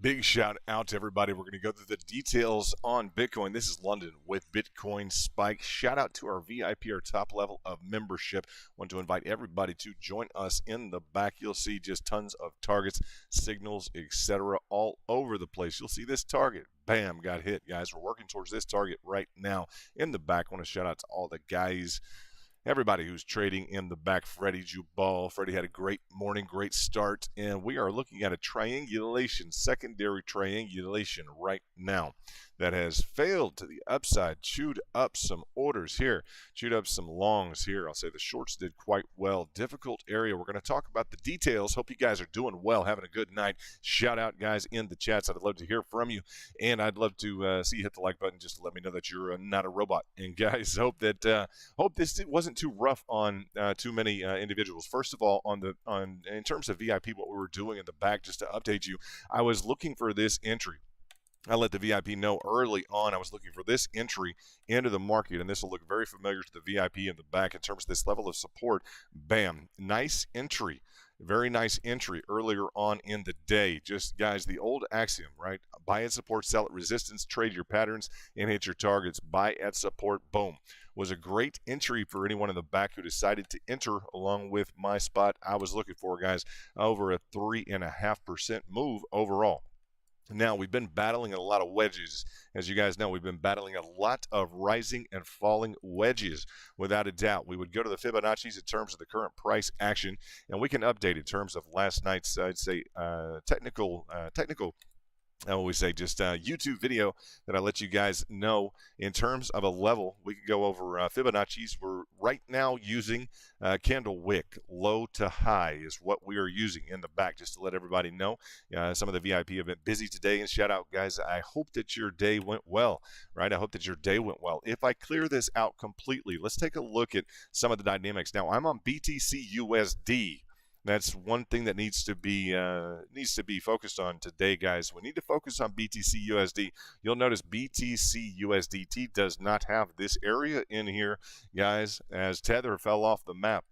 Big shout out to everybody. We're going to go through the details on Bitcoin. This is London with Bitcoin Spike. Shout out to our VIP, our top level of membership. Want to invite everybody to join us in the back. You'll see just tons of targets, signals, etc. all over the place. You'll see this target. Bam, got hit, guys. We're working towards this target right now in the back. Want to shout out to all the guys, everybody who's trading in the back. Freddie Jubal. Freddie had a great morning, great start, and we are looking at a triangulation, secondary triangulation right now that has failed to the upside, chewed up some orders here, chewed up some longs here. I'll say the shorts did quite well. Difficult area. We're going to talk about the details. Hope you guys are doing well, having a good night. Shout out, guys, in the chats. I'd love to hear from you, and I'd love to see you hit the like button just to let me know that you're not a robot. And guys, hope this wasn't too rough on too many individuals. First of all, in terms of VIP, what we were doing in the back, just to update you, I was looking for this entry. I let the VIP know early on I was looking for this entry into the market, and this will look very familiar to the VIP in the back in terms of this level of support. Bam, nice entry. Very nice entry earlier on in the day. Just, guys, the old axiom, right? Buy at support, sell at resistance, trade your patterns, and hit your targets. Buy at support, boom. Was a great entry for anyone in the back who decided to enter along with my spot. I was looking for, guys, over a 3.5% move overall. Now, we've been battling a lot of wedges. As you guys know, we've been battling a lot of rising and falling wedges, without a doubt. We would go to the Fibonacci's in terms of the current price action, and we can update in terms of last night's, I'd say, technical YouTube video that I let you guys know in terms of a level. We could go over Fibonacci's. We're right now using candle wick, low to high is what we are using in the back, just to let everybody know. Some of the VIP have been busy today, and shout out, guys. I hope that your day went well, right? I hope that your day went well. If I clear this out completely, let's take a look at some of the dynamics. Now, I'm on BTC USD. That's one thing that needs to be focused on today, guys. We need to focus on BTC USD. You'll notice BTC USDT does not have this area in here, guys, as Tether fell off the map.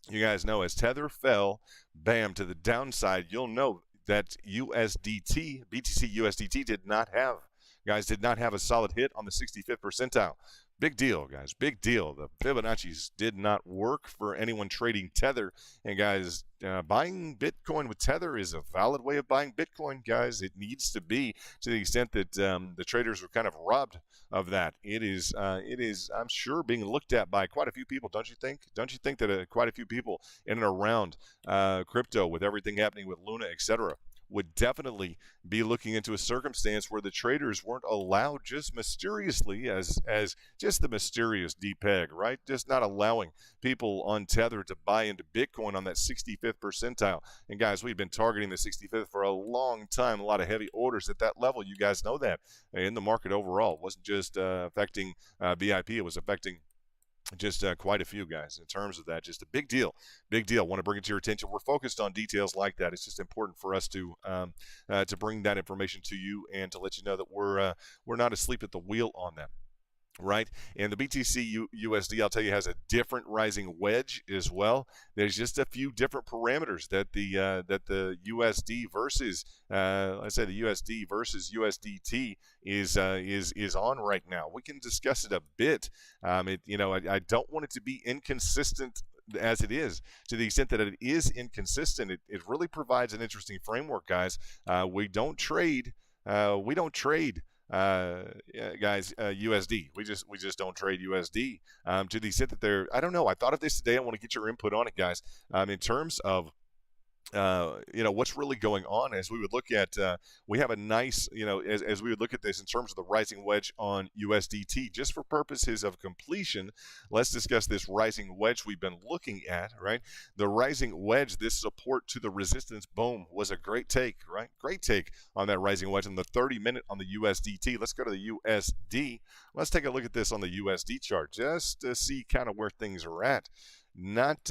You guys know, as Tether fell, bam, to the downside, you'll know that BTC USDT did not have a solid hit on the 65th percentile. Big deal, guys. Big deal. The Fibonacci's did not work for anyone trading Tether. And, guys, buying Bitcoin with Tether is a valid way of buying Bitcoin, guys. It needs to be, to the extent that the traders were kind of robbed of that. It is, I'm sure, being looked at by quite a few people, don't you think? Don't you think that quite a few people in and around crypto, with everything happening with Luna, etc., would definitely be looking into a circumstance where the traders weren't allowed just mysteriously, as just the mysterious DPEG, right? Just not allowing people on Tether to buy into Bitcoin on that 65th percentile. And, guys, we've been targeting the 65th for a long time. A lot of heavy orders at that level. You guys know that in the market overall. It wasn't just affecting VIP. It was affecting just quite a few, guys. In terms of that, just a big deal. Want to bring it to your attention. We're focused on details like that. It's just important for us to bring that information to you and to let you know that we're not asleep at the wheel on that. Right, and the BTC USD, I'll tell you, has a different rising wedge as well. There's just a few different parameters that the USD versus let's say the USD versus USDT is on right now. We can discuss it a bit. I don't want it to be inconsistent as it is. To the extent that it is inconsistent, it really provides an interesting framework, guys. We don't trade. USD. We just don't trade USD. To the extent that I don't know. I thought of this today. I want to get your input on it, guys. In terms of what's really going on, as we would look at, we have a nice, as we would look at this in terms of the rising wedge on USDT, just for purposes of completion, let's discuss this rising wedge we've been looking at, right? The rising wedge, this support to the resistance, boom, was a great take, right? Great take on that rising wedge on the 30-minute on the USDT. Let's go to the USD. Let's take a look at this on the USD chart just to see kind of where things are at. Not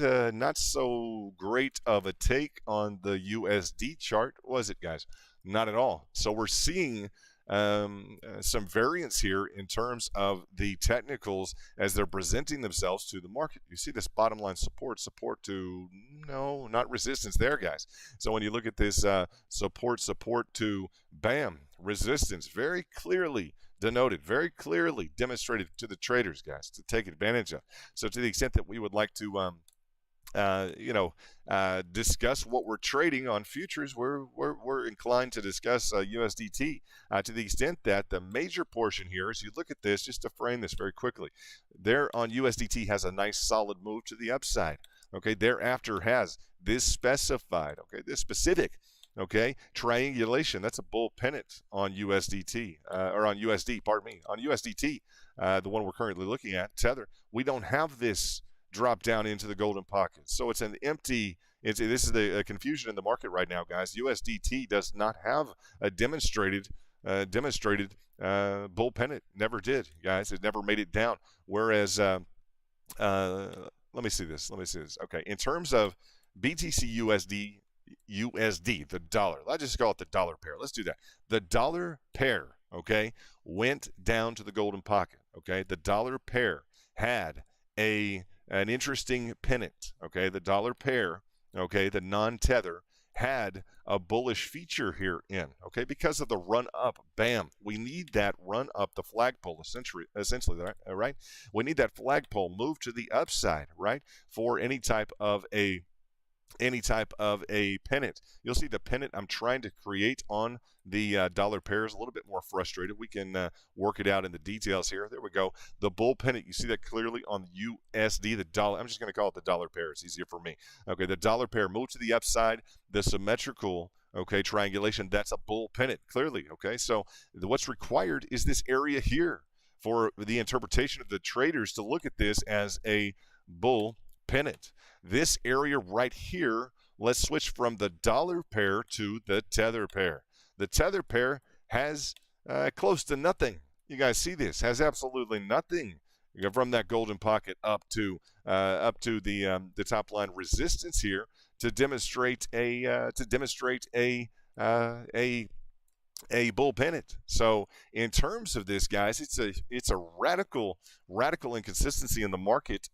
so great of a take on the USD chart, was it, guys? Not at all. So we're seeing some variance here in terms of the technicals as they're presenting themselves to the market. You see this bottom line support to, no, not resistance there, guys. So when you look at this support to, bam, resistance, very clearly denoted, very clearly demonstrated to the traders, guys, to take advantage of. So to the extent that we would like to discuss what we're trading on futures, we're inclined to discuss USDT to the extent that the major portion here, as you look at this, just to frame this very quickly, there on USDT has a nice solid move to the upside. Okay, thereafter has this specified, okay, this specific, okay, triangulation. That's a bull pennant on USDT, or on USD, pardon me, on USDT, the one we're currently looking at, Tether. We don't have this drop down into the golden pocket. So it's an empty, this is the confusion in the market right now, guys. USDT does not have a demonstrated bull pennant. Never did, guys. It never made it down. Whereas, let me see this. Okay, in terms of BTC USD, the dollar. Let's just call it the dollar pair. Let's do that. The dollar pair, okay, went down to the golden pocket. Okay, the dollar pair had an interesting pennant. Okay, the dollar pair, okay, the non-tether, had a bullish feature here in, okay, because of the run up. Bam, we need that run up the flagpole, essentially, right? We need that flagpole move to the upside, right, for any type of a pennant. You'll see the pennant I'm trying to create on the dollar pair is a little bit more frustrated. We can work it out in the details here. There we go. The bull pennant, you see that clearly on the USD, the dollar. I'm just going to call it the dollar pair. It's easier for me. Okay, the dollar pair moved to the upside. The symmetrical, okay, triangulation, that's a bull pennant, clearly. Okay, so what's required is this area here for the interpretation of the traders to look at this as a bull pennant. This area right here, let's switch from the dollar pair to the tether pair. The tether pair has close to nothing. You guys see this, has absolutely nothing from that golden pocket up to the top line resistance here to demonstrate a bull pennant. So in terms of this, guys, it's a radical inconsistency in the market.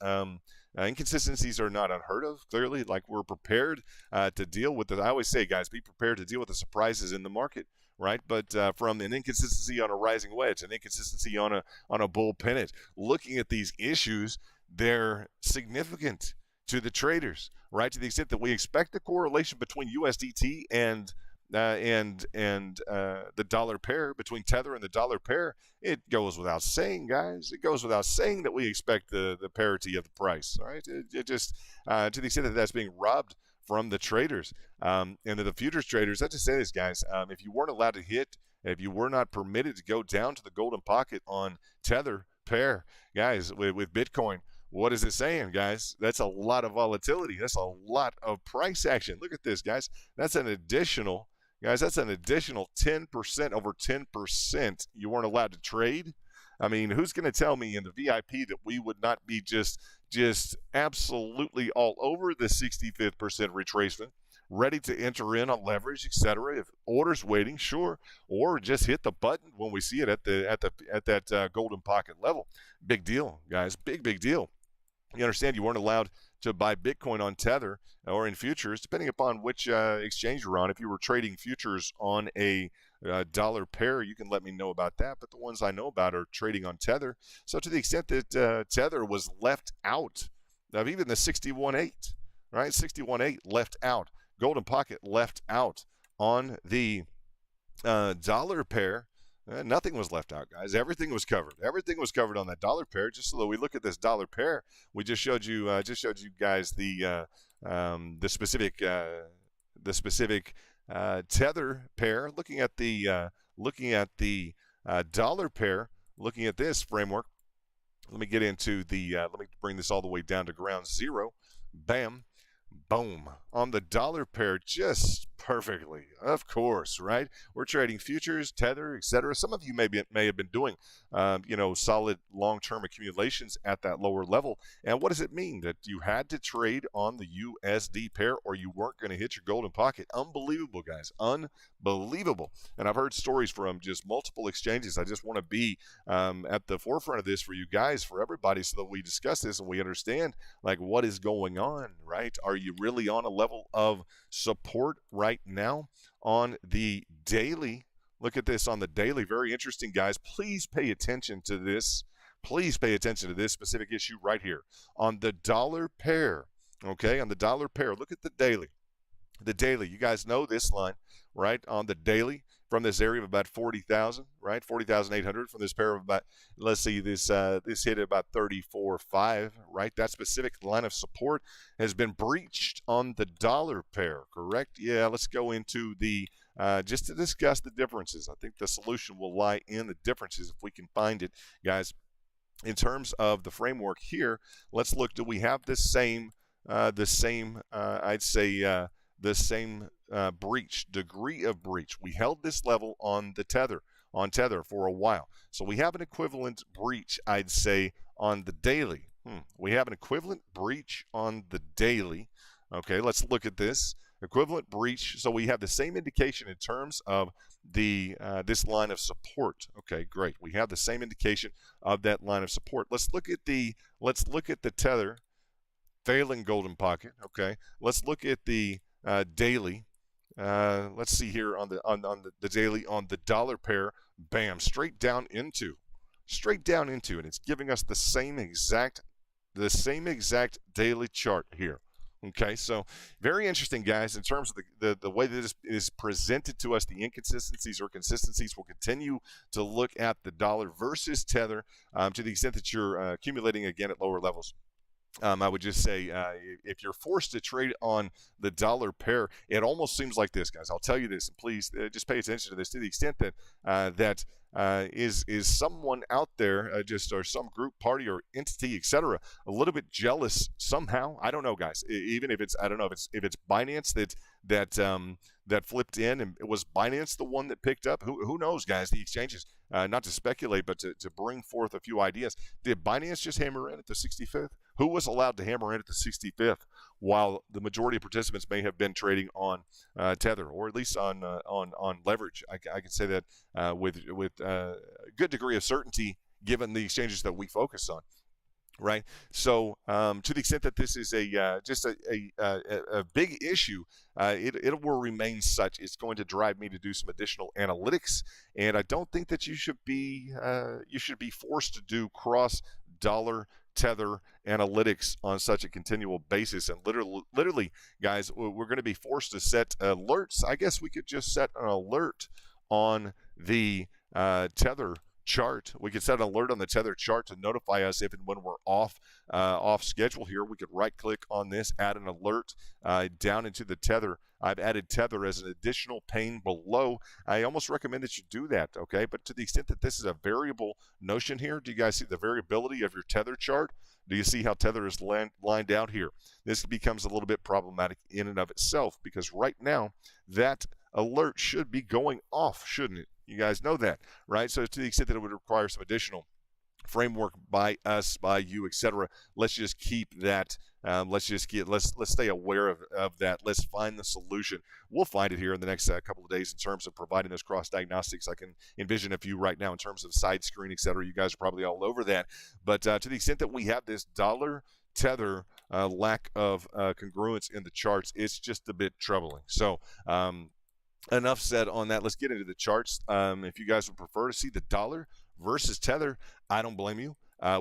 Inconsistencies are not unheard of, clearly. Like, we're prepared to deal with it. I always say, guys, be prepared to deal with the surprises in the market, right? But from an inconsistency on a rising wedge, an inconsistency on a bull pennant, looking at these issues, they're significant to the traders, right? To the extent that we expect the correlation between USDT and the dollar pair, between Tether and the dollar pair, it goes without saying, guys. It goes without saying that we expect the parity of the price. All right, it just to the extent that that's being robbed from the traders and the futures traders. I just say this, guys. If you weren't allowed to hit, if you were not permitted to go down to the golden pocket on Tether pair, guys, with Bitcoin. What is it saying, guys? That's a lot of volatility. That's a lot of price action. Look at this, guys. That's an additional 10%, over 10% you weren't allowed to trade. I mean, who's going to tell me in the VIP that we would not be just absolutely all over the 65th percent retracement, ready to enter in on leverage, etc. If orders waiting, sure, or just hit the button when we see it at that golden pocket level. Big deal, guys. Big deal. You understand you weren't allowed to buy Bitcoin on Tether or in futures, depending upon which exchange you're on. If you were trading futures on a dollar pair, you can let me know about that. But the ones I know about are trading on Tether. So to the extent that Tether was left out of even the 61.8, right? 61.8 left out. Golden pocket left out on the dollar pair. Nothing was left out, guys. Everything was covered. Everything was covered on that dollar pair. Just so that we look at this dollar pair, we just showed you guys the specific tether pair. Looking at the dollar pair. Looking at this framework. Let me get into the. Let me bring this all the way down to ground zero. Bam. Boom. On the dollar pair, just perfectly. Of course, right? We're trading futures, tether, etc. Some of you may have been doing, solid long-term accumulations at that lower level. And what does it mean? That you had to trade on the USD pair, or you weren't going to hit your golden pocket? Unbelievable, guys. Unbelievable. And I've heard stories from just multiple exchanges. I just want to be at the forefront of this for you guys, for everybody, so that we discuss this and we understand like what is going on, right? Are you really on a level of support right now on the daily? Look at this on the daily. Very interesting, guys. Please pay attention to this. Please pay attention to this specific issue right here on the dollar pair. Okay, on the dollar pair. Look at the daily. The daily, you guys know this line, right? On the daily, from this area of about 40,000, right? 40,800 from this pair of about, let's see, this hit at about 34.5, right? That specific line of support has been breached on the dollar pair, correct? Yeah, let's go into the, just to discuss the differences. I think the solution will lie in the differences if we can find it, guys. In terms of the framework here, let's look, do we have the same I'd say, the same degree of breach? We held this level on the tether, for a while. So we have an equivalent breach, I'd say, on the daily. We have an equivalent breach on the daily. Okay, let's look at this. Equivalent breach. So we have the same indication in terms of the this line of support. Okay, great. We have the same indication of that line of support. Let's look at the tether failing golden pocket. Okay, let's look at the daily. Let's see here on the daily on the dollar pair. Bam, straight down into, and it's giving us the same exact daily chart here. Okay, so very interesting, guys, in terms of the way that this is presented to us. The inconsistencies or consistencies will continue to look at the dollar versus tether to the extent that you're accumulating again at lower levels. I would just say if you're forced to trade on the dollar pair, it almost seems like this, guys. I'll tell you this, and please just pay attention to this, to the extent that is someone out there, or some group, party, or entity, etc., a little bit jealous somehow. I don't know, guys. Even if it's, I don't know if it's Binance that flipped in, and it was Binance the one that picked up. Who knows, guys? The exchanges. Not to speculate, but to bring forth a few ideas. Did Binance just hammer in at the 65th? Who was allowed to hammer in at the 65th while the majority of participants may have been trading on tether, or at least on leverage? I can say that with a good degree of certainty, given the exchanges that we focus on. Right. So to the extent that this is just a big issue, it will remain such. It's going to drive me to do some additional analytics, and I don't think that you should be forced to do cross dollar tether analytics on such a continual basis. And literally, guys, we're going to be forced to set alerts. I guess we could just set an alert on the tether chart. We could set an alert on the tether chart to notify us if and when we're off schedule here. We could right click on this, add an alert down into the tether. I've added tether as an additional pane below. I almost recommend that you do that, okay? But to the extent that this is a variable notion here, do you guys see the variability of your tether chart? Do you see how tether is lined out here? This becomes a little bit problematic in and of itself, because right now that alert should be going off, shouldn't it? You guys know that, right? So to the extent that it would require some additional framework by us, by you, etc., let's just keep that. Let's stay aware of that. Let's find the solution. We'll find it here in the next couple of days in terms of providing those cross diagnostics. I can envision a few right now in terms of side screen, etc. You guys are probably all over that. But to the extent that we have this dollar tether lack of congruence in the charts, it's just a bit troubling. So enough said on that. Let's get into the charts. If you guys would prefer to see the dollar versus tether, I don't blame you.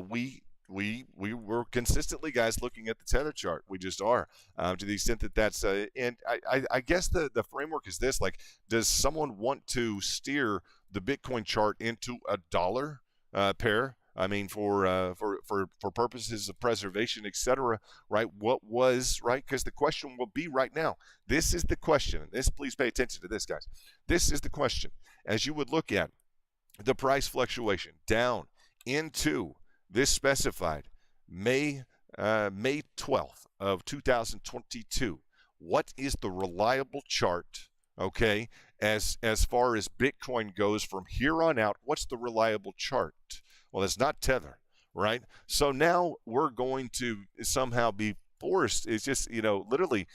We were consistently, guys, looking at the tether chart. We just are, to the extent that that's and I guess the framework is this: like, does someone want to steer the Bitcoin chart into a dollar pair? I mean, for purposes of preservation, etc. Right? What was right? Because the question will be right now. This is the question. And this, please pay attention to this, guys. This is the question. As you would look at the price fluctuation down into this specified May 12th of 2022. What is the reliable chart Okay, as far as Bitcoin goes from here on out, what's the reliable chart? Well, it's not Tether, right? So now we're going to somehow be forced. It's just literally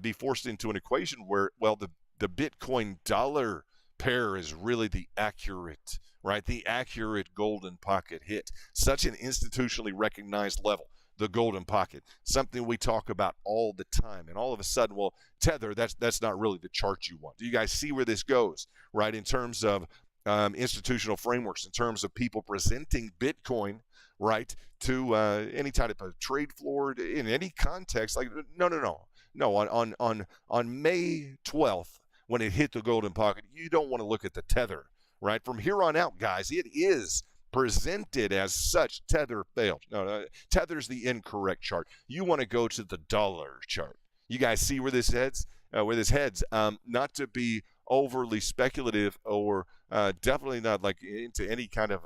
be forced into an equation where, well, the Bitcoin dollar pair is really the accurate, right? The accurate golden pocket hit. Such an institutionally recognized level, the golden pocket, something we talk about all the time. And all of a sudden, well, Tether, that's not really the chart you want. Do you guys see where this goes, right? In terms of institutional frameworks, in terms of people presenting Bitcoin, right, to any type of trade floor in any context. Like, no. On May 12th, when it hit the golden pocket, you don't want to look at the Tether, right? From here on out, guys, it is presented as such. Tether failed. No, Tether's the incorrect chart. You want to go to the dollar chart. You guys see where this heads? Not to be overly speculative or definitely not like into any kind of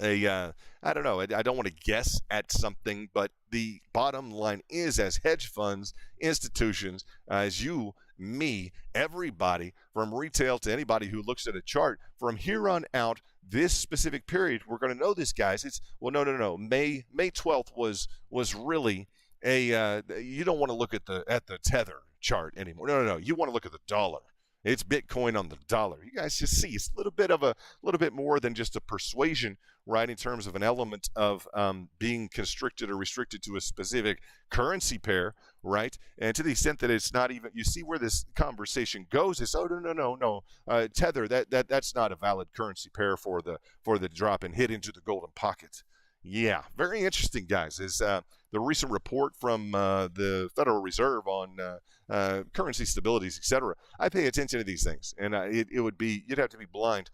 I don't know. I don't want to guess at something, but the bottom line is, as hedge funds, institutions, as you, me, everybody, from retail to anybody who looks at a chart, from here on out, this specific period, we're going to know this, guys. It's no. May 12th was really a you don't want to look at the Tether chart anymore. No. You want to look at the dollar. It's Bitcoin on the dollar. You guys just see it's a little bit more than just a persuasion, right? In terms of an element of being constricted or restricted to a specific currency pair, right? And to the extent that it's not even, you see where this conversation goes. It's no. Tether, that's not a valid currency pair for the drop and hit into the golden pocket. Yeah, very interesting, guys. Is the recent report from the Federal Reserve on currency stabilities, etc. I pay attention to these things, and you'd have to be blind,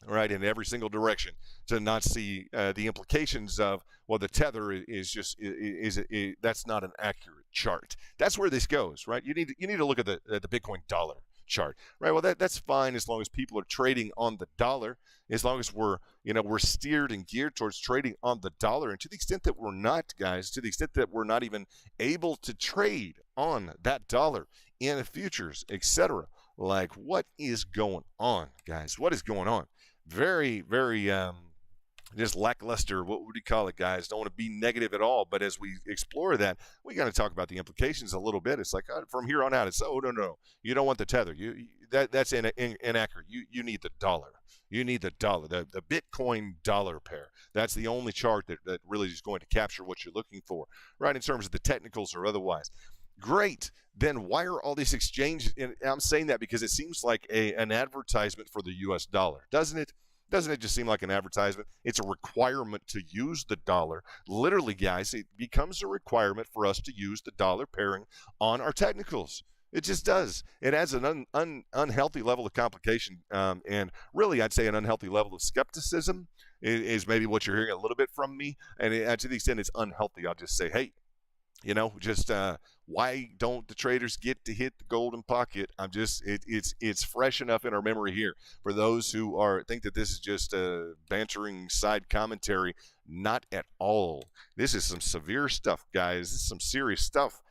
right, in every single direction to not see the implications of, well, the Tether is that's not an accurate chart. That's where this goes, right? You need to look at the Bitcoin dollar chart, right? Well, that's fine as long as people are trading on the dollar, as long as we're steered and geared towards trading on the dollar. And to the extent that we're not, guys, to the extent that we're not even able to trade on that dollar in the futures, etc., like, what is going on, guys? What is going on? Very, very just lackluster. What would you call it, guys? Don't want to be negative at all, but as we explore that, we got to talk about the implications a little bit. It's like, from here on out, it's no. You don't want the Tether. That's inaccurate. You need the dollar. You need the dollar, the Bitcoin dollar pair. That's the only chart that really is going to capture what you're looking for, right, in terms of the technicals or otherwise. Great. Then why are all these exchanges? And I'm saying that because it seems like an advertisement for the U.S. dollar, doesn't it? Doesn't it just seem like an advertisement? It's a requirement to use the dollar. Literally, guys, it becomes a requirement for us to use the dollar pairing on our technicals. It just does. It adds an unhealthy level of complication, and really, I'd say an unhealthy level of skepticism is maybe what you're hearing a little bit from me. And to the extent it's unhealthy, I'll just say, hey, why don't the traders get to hit the golden pocket? It's fresh enough in our memory here for those who think that this is just a bantering side commentary. Not at all. This is some severe stuff, guys. This is some serious stuff.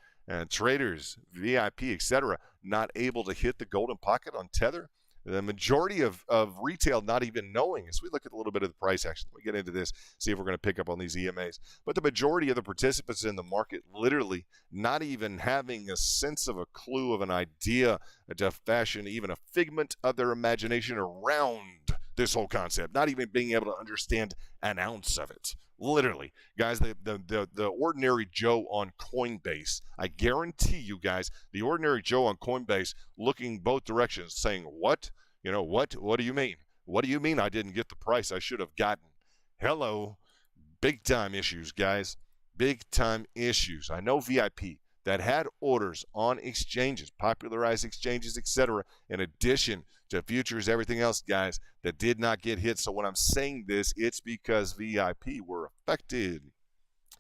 Traders, VIP, etc., not able to hit the golden pocket on Tether. The majority of retail not even knowing. As we look at a little bit of the price action, we get into this, see if we're going to pick up on these EMAs. But the majority of the participants in the market literally not even having a sense of a clue of an idea to fashion even a figment of their imagination around this whole concept, not even being able to understand an ounce of it. Literally, guys, the ordinary Joe on Coinbase, I guarantee you guys, the ordinary Joe on Coinbase looking both directions saying, what? What do you mean? What do you mean I didn't get the price I should have gotten? Hello. Big time issues, guys. Big time issues. I know VIP that had orders on exchanges, popularized exchanges, etc., in addition to futures, everything else, guys, that did not get hit. So when I'm saying this, it's because VIP were affected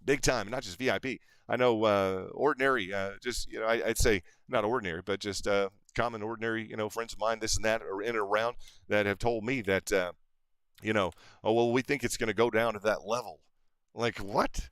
big time, not just VIP. I know ordinary, I'd say not ordinary, but just common ordinary, friends of mine, this and that, or in and around, that have told me that, we think it's going to go down to that level. Like what?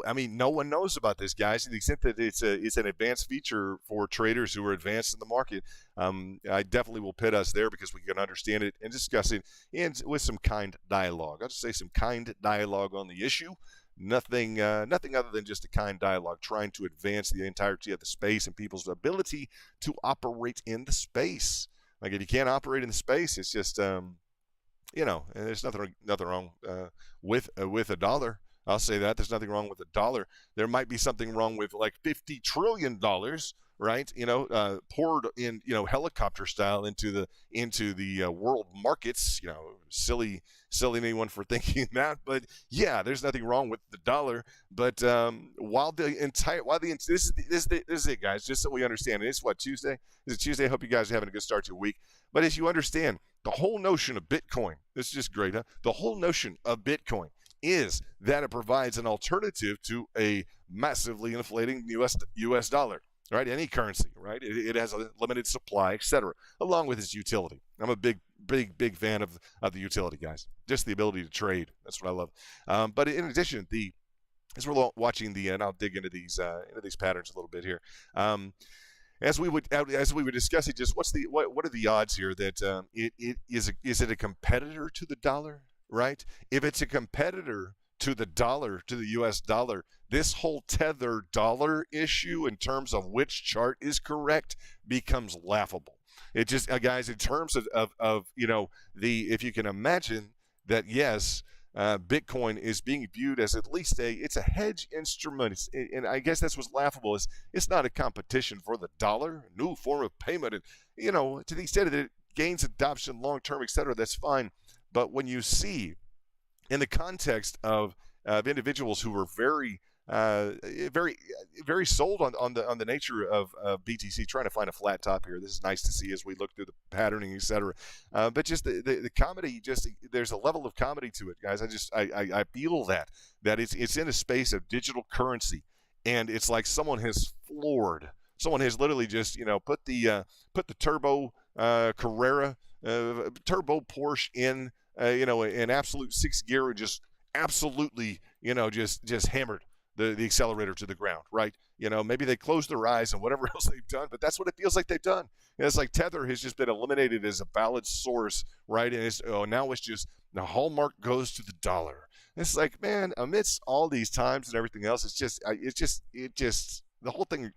I mean, no one knows about this, guys. To the extent that it's an advanced feature for traders who are advanced in the market, I definitely will pit us there because we can understand it and discuss it, and with some kind dialogue. I'll just say some kind dialogue on the issue. Nothing other than just a kind dialogue, trying to advance the entirety of the space and people's ability to operate in the space. Like if you can't operate in the space, it's just and there's nothing wrong with a dollar. I'll say that there's nothing wrong with a dollar. There might be something wrong with like $50 trillion, right? Poured in, helicopter style into the world markets. Silly anyone for thinking that, but yeah, there's nothing wrong with the dollar. But this is it, guys. Just so we understand, it's what, Tuesday? Is it Tuesday? I hope you guys are having a good start to your week. But as you understand, the whole notion of Bitcoin, this is just great, huh? The whole notion of Bitcoin is that it provides an alternative to a massively inflating U.S. dollar, right? Any currency, right? It has a limited supply, etc., along with its utility. I'm a big fan of the utility, guys. Just the ability to trade. That's what I love. But in addition, as we're watching and I'll dig into these patterns a little bit here. As we would discuss it, just what are the odds here that is it a competitor to the dollar, right? If it's a competitor to the dollar, to the U.S. dollar, this whole tether dollar issue in terms of which chart is correct becomes laughable. It just, guys, in terms of if you can imagine that, yes, Bitcoin is being viewed as at least it's a hedge instrument. And I guess that's what's laughable is it's not a competition for the dollar, a new form of payment. And, to the extent that it gains adoption long-term, et cetera, that's fine. But when you see in the context of individuals who were very sold on the nature of BTC, trying to find a flat top here. This is nice to see as we look through the patterning, etc. But just the comedy, there's a level of comedy to it, guys. I feel that it's in a space of digital currency, and it's like someone has literally just put the turbo Carrera turbo Porsche in an absolute 6th gear and just absolutely just hammered the accelerator to the ground, right? Maybe they closed their eyes and whatever else they've done, but that's what it feels like they've done. It's like Tether has just been eliminated as a valid source, right? And now it's just the hallmark goes to the dollar. And it's like, man, amidst all these times and everything else, the whole thing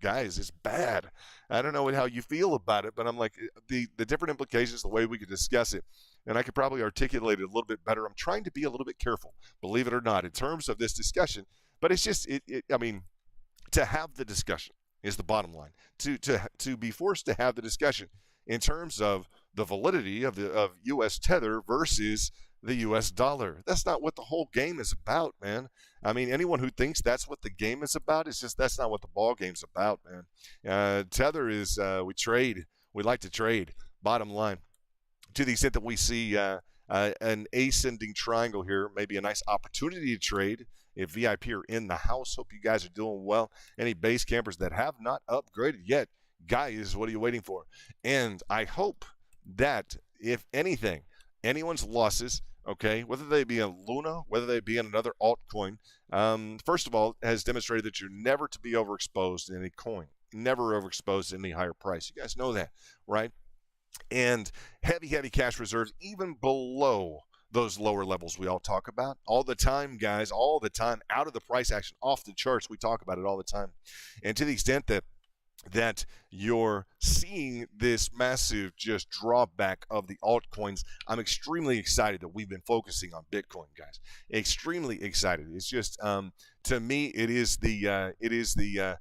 guys, it's bad. I don't know how you feel about it, but I'm like, the different implications, the way we could discuss it, and I could probably articulate it a little bit better. I'm trying to be a little bit careful, believe it or not, in terms of this discussion. But it's just, I mean, to have the discussion is the bottom line. To be forced to have the discussion in terms of the validity of U.S. Tether versus the U.S. dollar. That's not what the whole game is about, man. I mean, anyone who thinks that's what the game is about, that's not what the ball game's about, man. Tether is, we like to trade, bottom line. To the extent that we see an ascending triangle here, maybe a nice opportunity to trade. If VIP are in the house, hope you guys are doing well. Any base campers that have not upgraded yet, guys, what are you waiting for? And I hope that, if anything, anyone's losses, okay, whether they be in Luna, whether they be in another altcoin, first of all, has demonstrated that you're never to be overexposed in any coin, never overexposed in any higher price. You guys know that, right? And heavy cash reserves, even below those lower levels we all talk about all the time, guys, all the time, out of the price action, off the charts. We talk about it all the time. And to the extent that you're seeing this massive just drawback of the altcoins, I'm extremely excited that we've been focusing on Bitcoin, guys. Extremely excited. It's just, to me, it's the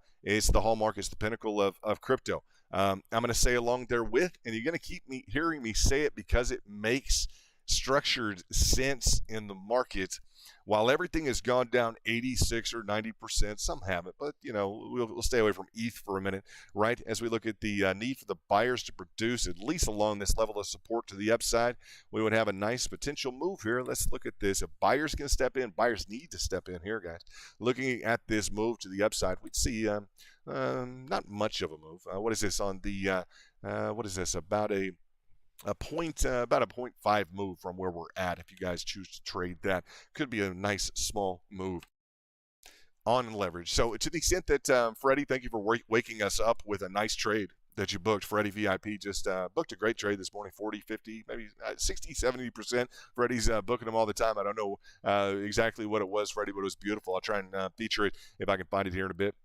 hallmark, it's the pinnacle of crypto. I'm going to say along there with, and you're going to keep hearing me say it because it makes structured sense in the market. While everything has gone down 86 or 90%, some haven't, but we'll stay away from ETH for a minute, right? As we look at the need for the buyers to produce at least along this level of support to the upside, we would have a nice potential move here. Let's look at this. If buyers can step in, buyers need to step in here, guys. Looking at this move to the upside, we'd see not much of a move. What is this on the? What is this about a? about a 0.5 move from where we're at. If you guys choose to trade that, could be a nice small move on leverage. So to the extent that Freddie, thank you for waking us up with a nice trade that you booked. Freddie VIP just booked a great trade this morning, 40, 50, maybe 60, 70%. Freddie's booking them all the time. I don't know exactly what it was, Freddie, but it was beautiful. I'll try and feature it if I can find it here in a bit.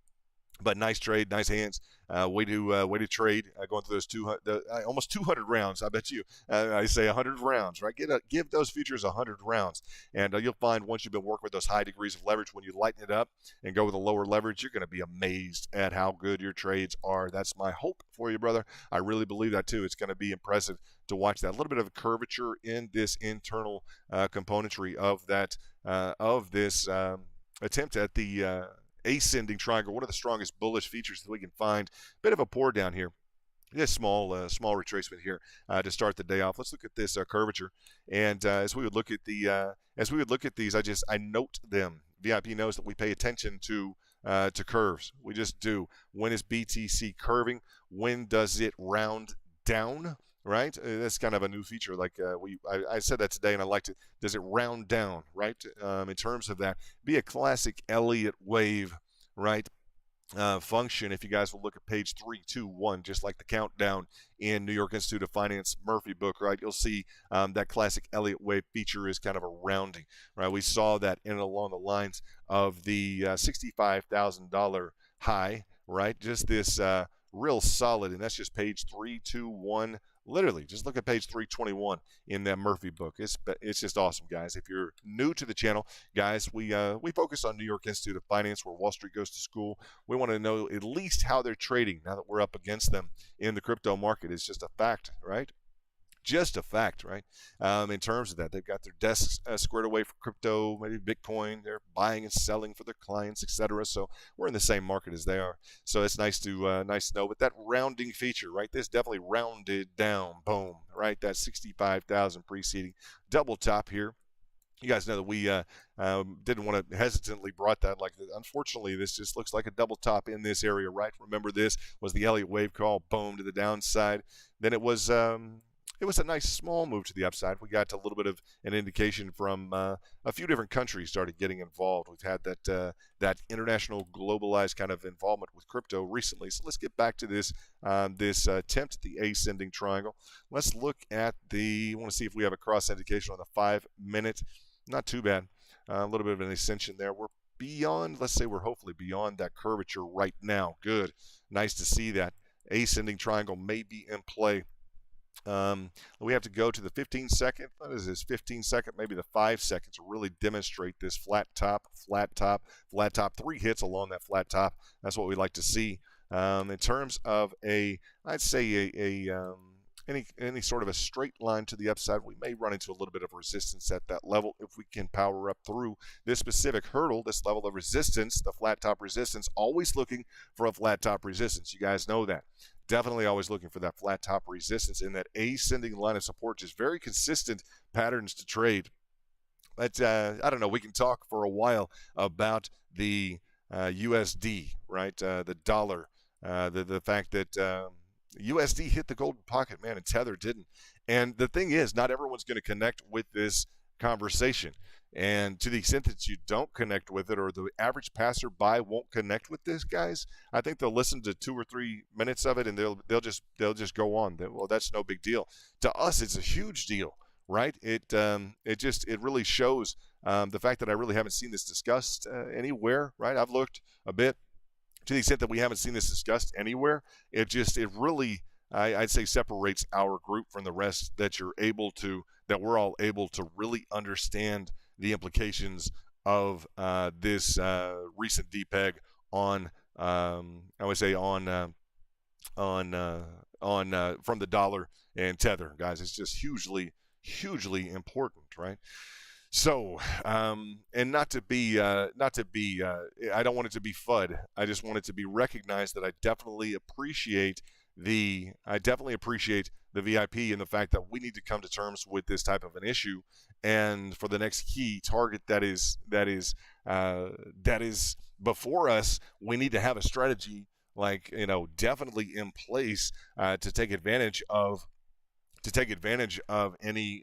But nice trade, nice hands. Way to trade. Going through those almost 200 rounds. I bet you. I say 100 rounds, right? Give those futures 100 rounds, and you'll find once you've been working with those high degrees of leverage, when you lighten it up and go with a lower leverage, you're going to be amazed at how good your trades are. That's my hope for you, brother. I really believe that too. It's going to be impressive to watch that. A little bit of a curvature in this internal componentry of that of this attempt at the ascending triangle, one of the strongest bullish features that we can find. Bit of a pour down here. Just small retracement here to start the day off. Let's look at this curvature, and as we would look at these, I note them. VIP knows that we pay attention to curves. We just do. When is BTC curving? When does it round down? Right? That's kind of a new feature. Like I said that today, and I liked it. Does it round down? Right? In terms of that, be a classic Elliott wave, right? Function. If you guys will look at page 321, just like the countdown in New York Institute of Finance Murphy book, right? You'll see that classic Elliott wave feature is kind of a rounding, right? We saw that in along the lines of the $65,000 high, right? Just this real solid, and that's just page 321. Literally, just look at page 321 in that Murphy book. It's just awesome, guys. If you're new to the channel, guys, we focus on New York Institute of Finance, where Wall Street goes to school. We want to know at least how they're trading now that we're up against them in the crypto market. It's just a fact, right? Just a fact, right? In terms of that, they've got their desks squared away for crypto, maybe Bitcoin. They're buying and selling for their clients, etc. So we're in the same market as they are. So it's nice to know. But that rounding feature, right? This definitely rounded down. Boom, right? That 65,000 preceding double top here. You guys know that we didn't want to hesitantly brought that. Like, unfortunately, this just looks like a double top in this area, right? Remember, this was the Elliott wave call, boom, to the downside. Then it was a nice small move to the upside. We got a little bit of an indication from a few different countries started getting involved. We've had that international globalized kind of involvement with crypto recently. So let's get back to this attempt at the ascending triangle. Let's look at I want to see if we have a cross indication on the 5-minute. Not too bad. A little bit of an ascension there. We're beyond, let's say we're hopefully beyond that curvature right now. Good. Nice to see that. Ascending triangle may be in play. We have to go to the 15-second. What is this? 15-second, maybe the 5 seconds to really demonstrate this flat top, flat top, flat top. 3 hits along that flat top. That's what we like to see. In terms of I'd say any sort of a straight line to the upside, we may run into a little bit of resistance at that level if we can power up through this specific hurdle, this level of resistance, the flat top resistance. Always looking for a flat top resistance. You guys know that. Definitely always looking for that flat top resistance in that ascending line of support. Just very consistent patterns to trade. But I don't know. We can talk for a while about the USD, right? The dollar. The fact that USD hit the golden pocket, man, and Tether didn't. And the thing is, not everyone's going to connect with this conversation. And to the extent that you don't connect with it, or the average passerby won't connect with this, guys, I think they'll listen to 2 or 3 minutes of it, and they'll just go on. Well, that's no big deal. To us, it's a huge deal, right? It really shows the fact that I really haven't seen this discussed anywhere, right? I've looked a bit. To the extent that we haven't seen this discussed anywhere, it really, I'd say, separates our group from the rest, that we're all able to really understand the implications of this recent depeg on, I would say, on from the dollar and Tether, guys. It's just hugely, hugely important, right? So, and not to be, I don't want it to be FUD. I just want it to be recognized that I definitely appreciate the VIP and the fact that we need to come to terms with this type of an issue. And for the next key target that is before us, we need to have a strategy, like, definitely in place to take advantage of to take advantage of any.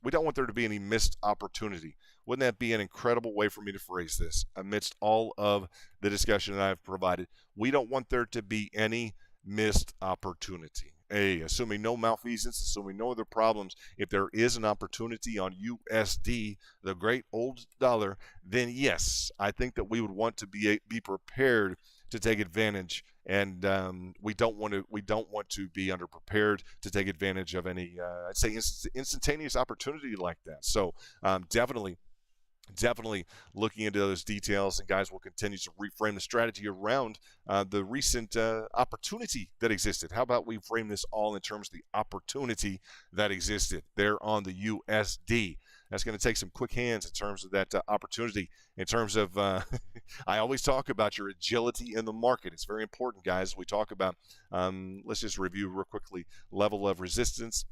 We don't want there to be any missed opportunity. Wouldn't that be an incredible way for me to phrase this? Amidst all of the discussion that I've provided, we don't want there to be any missed opportunity. Assuming no malfeasance, assuming no other problems, if there is an opportunity on USD, the great old dollar, then yes, I think that we would want to be prepared to take advantage, and we don't want to be underprepared to take advantage of any, I'd say, instantaneous opportunity like that. So definitely looking into those details, and guys, will continue to reframe the strategy around the recent opportunity that existed. How about we frame this all in terms of the opportunity that existed there on the USD? That's going to take some quick hands in terms of that opportunity. In terms of, I always talk about your agility in the market. It's very important, guys. We talk about, let's just review real quickly, level of resistance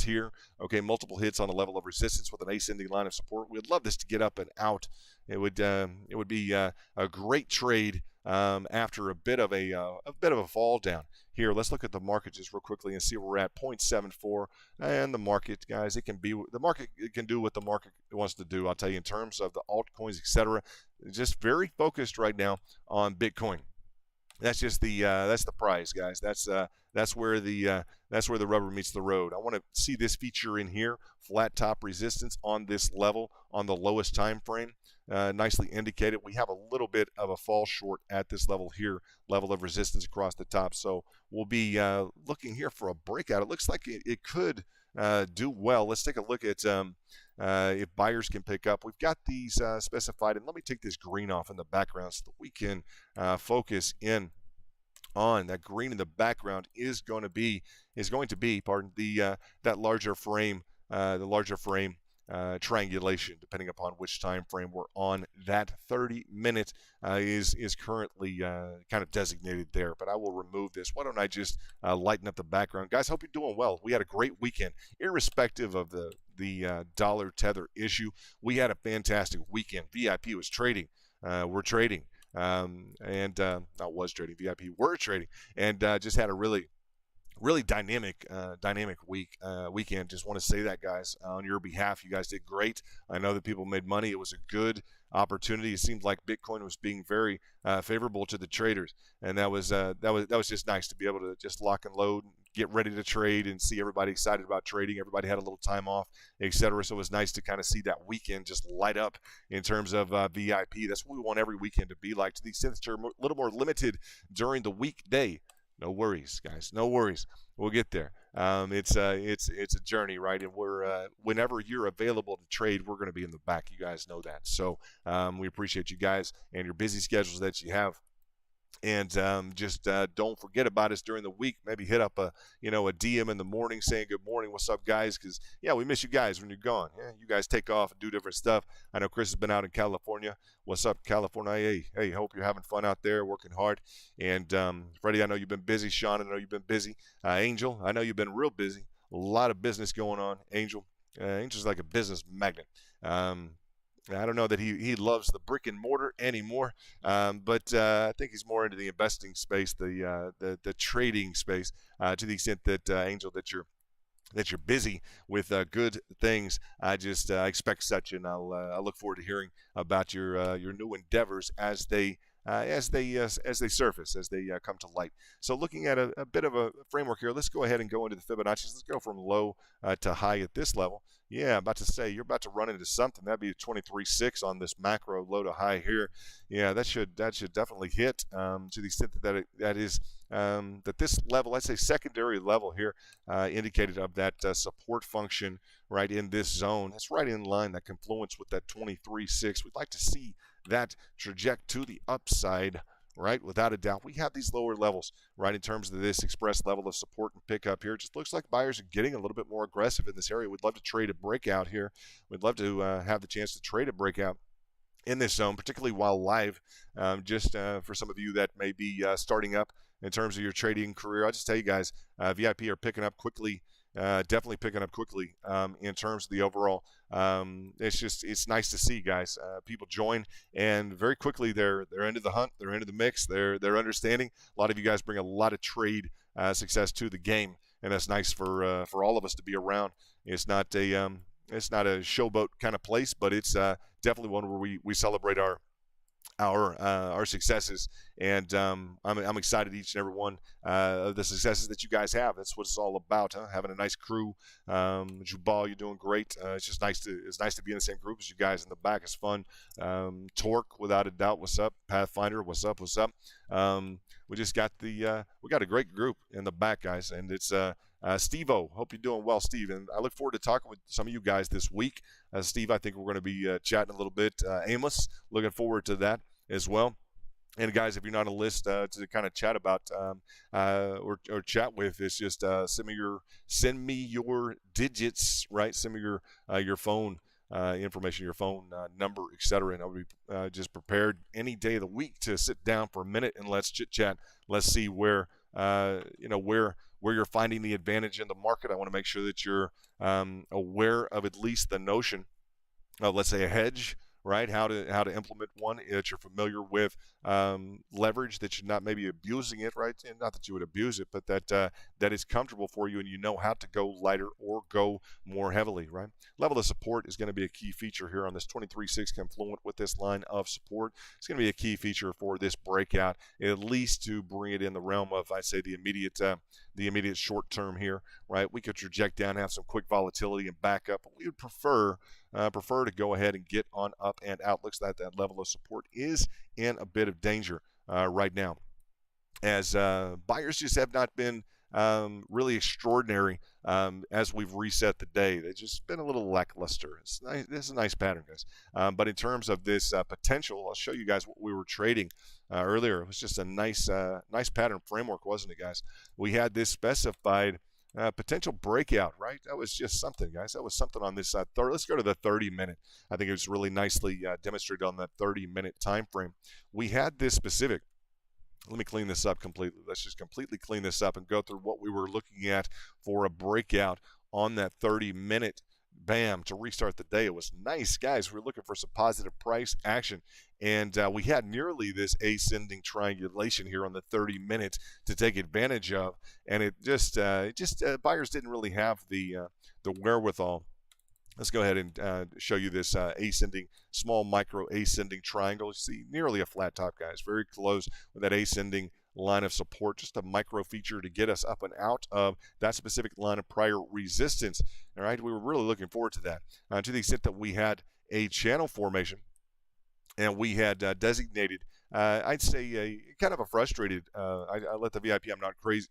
here. Okay, multiple hits on a level of resistance with an ascending line of support. We'd love this to get up and out. It would be a great trade after a bit of a fall down. Here, let's look at the market just real quickly and see where we're at. 0.74, and the market, guys, it can do what the market wants to do. I'll tell you, in terms of the altcoins, etc. Just very focused right now on Bitcoin. That's just that's the prize, guys. That's where the rubber meets the road. I want to see this feature in here, flat top resistance on this level on the lowest time frame. Nicely indicated. We have a little bit of a fall short at this level here, level of resistance across the top. So we'll be looking here for a breakout. It looks like it could do well. Let's take a look at if buyers can pick up. We've got these specified, and let me take this green off in the background so that we can focus in on that. Green in the background is going to be pardon, that larger frame, triangulation, depending upon which time frame we're on. That 30-minute is currently kind of designated there, but I will remove this. Why don't I just lighten up the background? Guys, hope you're doing well. We had a great weekend, irrespective of the dollar tether issue. We had a fantastic weekend. VIP was trading. We're trading. Not was trading. VIP were trading, and just had a really dynamic weekend. Just want to say that, guys, on your behalf. You guys did great. I know that people made money. It was a good opportunity. It seemed like Bitcoin was being very favorable to the traders, and that was just nice to be able to just lock and load, get ready to trade, and see everybody excited about trading. Everybody had a little time off, etc. So it was nice to kind of see that weekend just light up in terms of VIP. That's what we want every weekend to be like. To the extent that you're a little more limited during the weekday, no worries, guys. No worries. We'll get there. It's a journey, right? And we're whenever you're available to trade, we're going to be in the back. You guys know that. So we appreciate you guys and your busy schedules that you have. And just don't forget about us during the week. Maybe hit up a DM in the morning saying good morning, what's up, guys? Because we miss you guys when you're gone. Yeah, you guys take off and do different stuff. I know Chris has been out in California. What's up, California? Hey, hope you're having fun out there, working hard. And Freddie, I know you've been busy. Sean, I know you've been busy. Angel, I know you've been real busy. A lot of business going on. Angel's like a business magnet. I don't know that he loves the brick and mortar anymore, but I think he's more into the investing space, the trading space, to the extent that Angel, that you're busy with good things. I expect such, and I look forward to hearing about your new endeavors as they surface, as they come to light. So looking at a bit of a framework here, let's go ahead and go into the Fibonacci. Let's go from low to high at this level. Yeah, I'm about to say you're about to run into something. That'd be a 23.6 on this macro low to high here. Yeah, that should definitely hit to the extent that is that this level, I'd say secondary level here, indicated of that support function right in this zone. That's right in line, that confluence with that 23.6. We'd like to see that traject to the upside, right? Without a doubt. We have these lower levels, right, in terms of this express level of support and pickup here. It just looks like buyers are getting a little bit more aggressive in this area. We'd love to trade a breakout here. We'd love to have the chance to trade a breakout in this zone, particularly while live. For some of you that may be starting up in terms of your trading career, I'll just tell you guys, VIP are picking up quickly. Definitely picking up quickly in terms of the overall. It's nice to see, guys. People join, and very quickly they're into the hunt, they're into the mix, they're understanding. A lot of you guys bring a lot of trade success to the game, and that's nice for all of us to be around. It's not a showboat kind of place, but it's definitely one where we celebrate our successes, and I'm excited each and every one of the successes that you guys have. That's what it's all about, huh? Having a nice crew. Jubal, you're doing great. It's nice to be in the same group as you guys in the back. It's fun. Torque, without a doubt. What's up? Pathfinder, what's up? What's up? We just got we got a great group in the back, guys, and it's Steve-O, hope you're doing well, Steve, and I look forward to talking with some of you guys this week. Steve, I think we're going to be chatting a little bit. Amos, looking forward to that as well. And guys, if you're not on a list to kind of chat about or chat with, it's just send me your digits, right? Send me your phone information, your phone number, etc. And I'll be just prepared any day of the week to sit down for a minute and let's chit chat. Let's see where you're finding the advantage in the market. I want to make sure that you're aware of at least the notion of, let's say, a hedge, right? How to implement one, that you're familiar with leverage, that you're not maybe abusing it, right? And not that you would abuse it, but that is comfortable for you and you know how to go lighter or go more heavily, right? Level of support is going to be a key feature here on this 23.6 confluent with this line of support. It's going to be a key feature for this breakout, at least to bring it in the realm of, I'd say, the immediate short term here, right? We could traject down, have some quick volatility and back up, but we would prefer to go ahead and get on up and out. Looks like that level of support is in a bit of danger right now, as buyers just have not been really extraordinary as we've reset the day. They've just been a little lackluster. It's nice. This is a nice pattern, guys. But in terms of this potential, I'll show you guys what we were trading earlier. It was just a nice pattern framework, wasn't it, guys? We had this specified potential breakout, right? That was just something, guys. That was something on this let's go to the 30-minute. I think it was really nicely demonstrated on that 30-minute time frame. We had this specific. Let me clean this up completely. Let's just completely clean this up and go through what we were looking at for a breakout on that 30-minute. Bam, to restart the day. It was nice, guys. We're looking for some positive price action, and we had nearly this ascending triangulation here on the 30 minutes to take advantage of, and it just buyers didn't really have the wherewithal. Let's go ahead and show you this ascending, small micro ascending triangle. You see nearly a flat top, guys. Very close with that ascending line of support, just a micro feature to get us up and out of that specific line of prior resistance. All right, we were really looking forward to that, to the extent that we had a channel formation and we had designated, I'd say, kind of a frustrated. I let the VIP, I'm not crazy.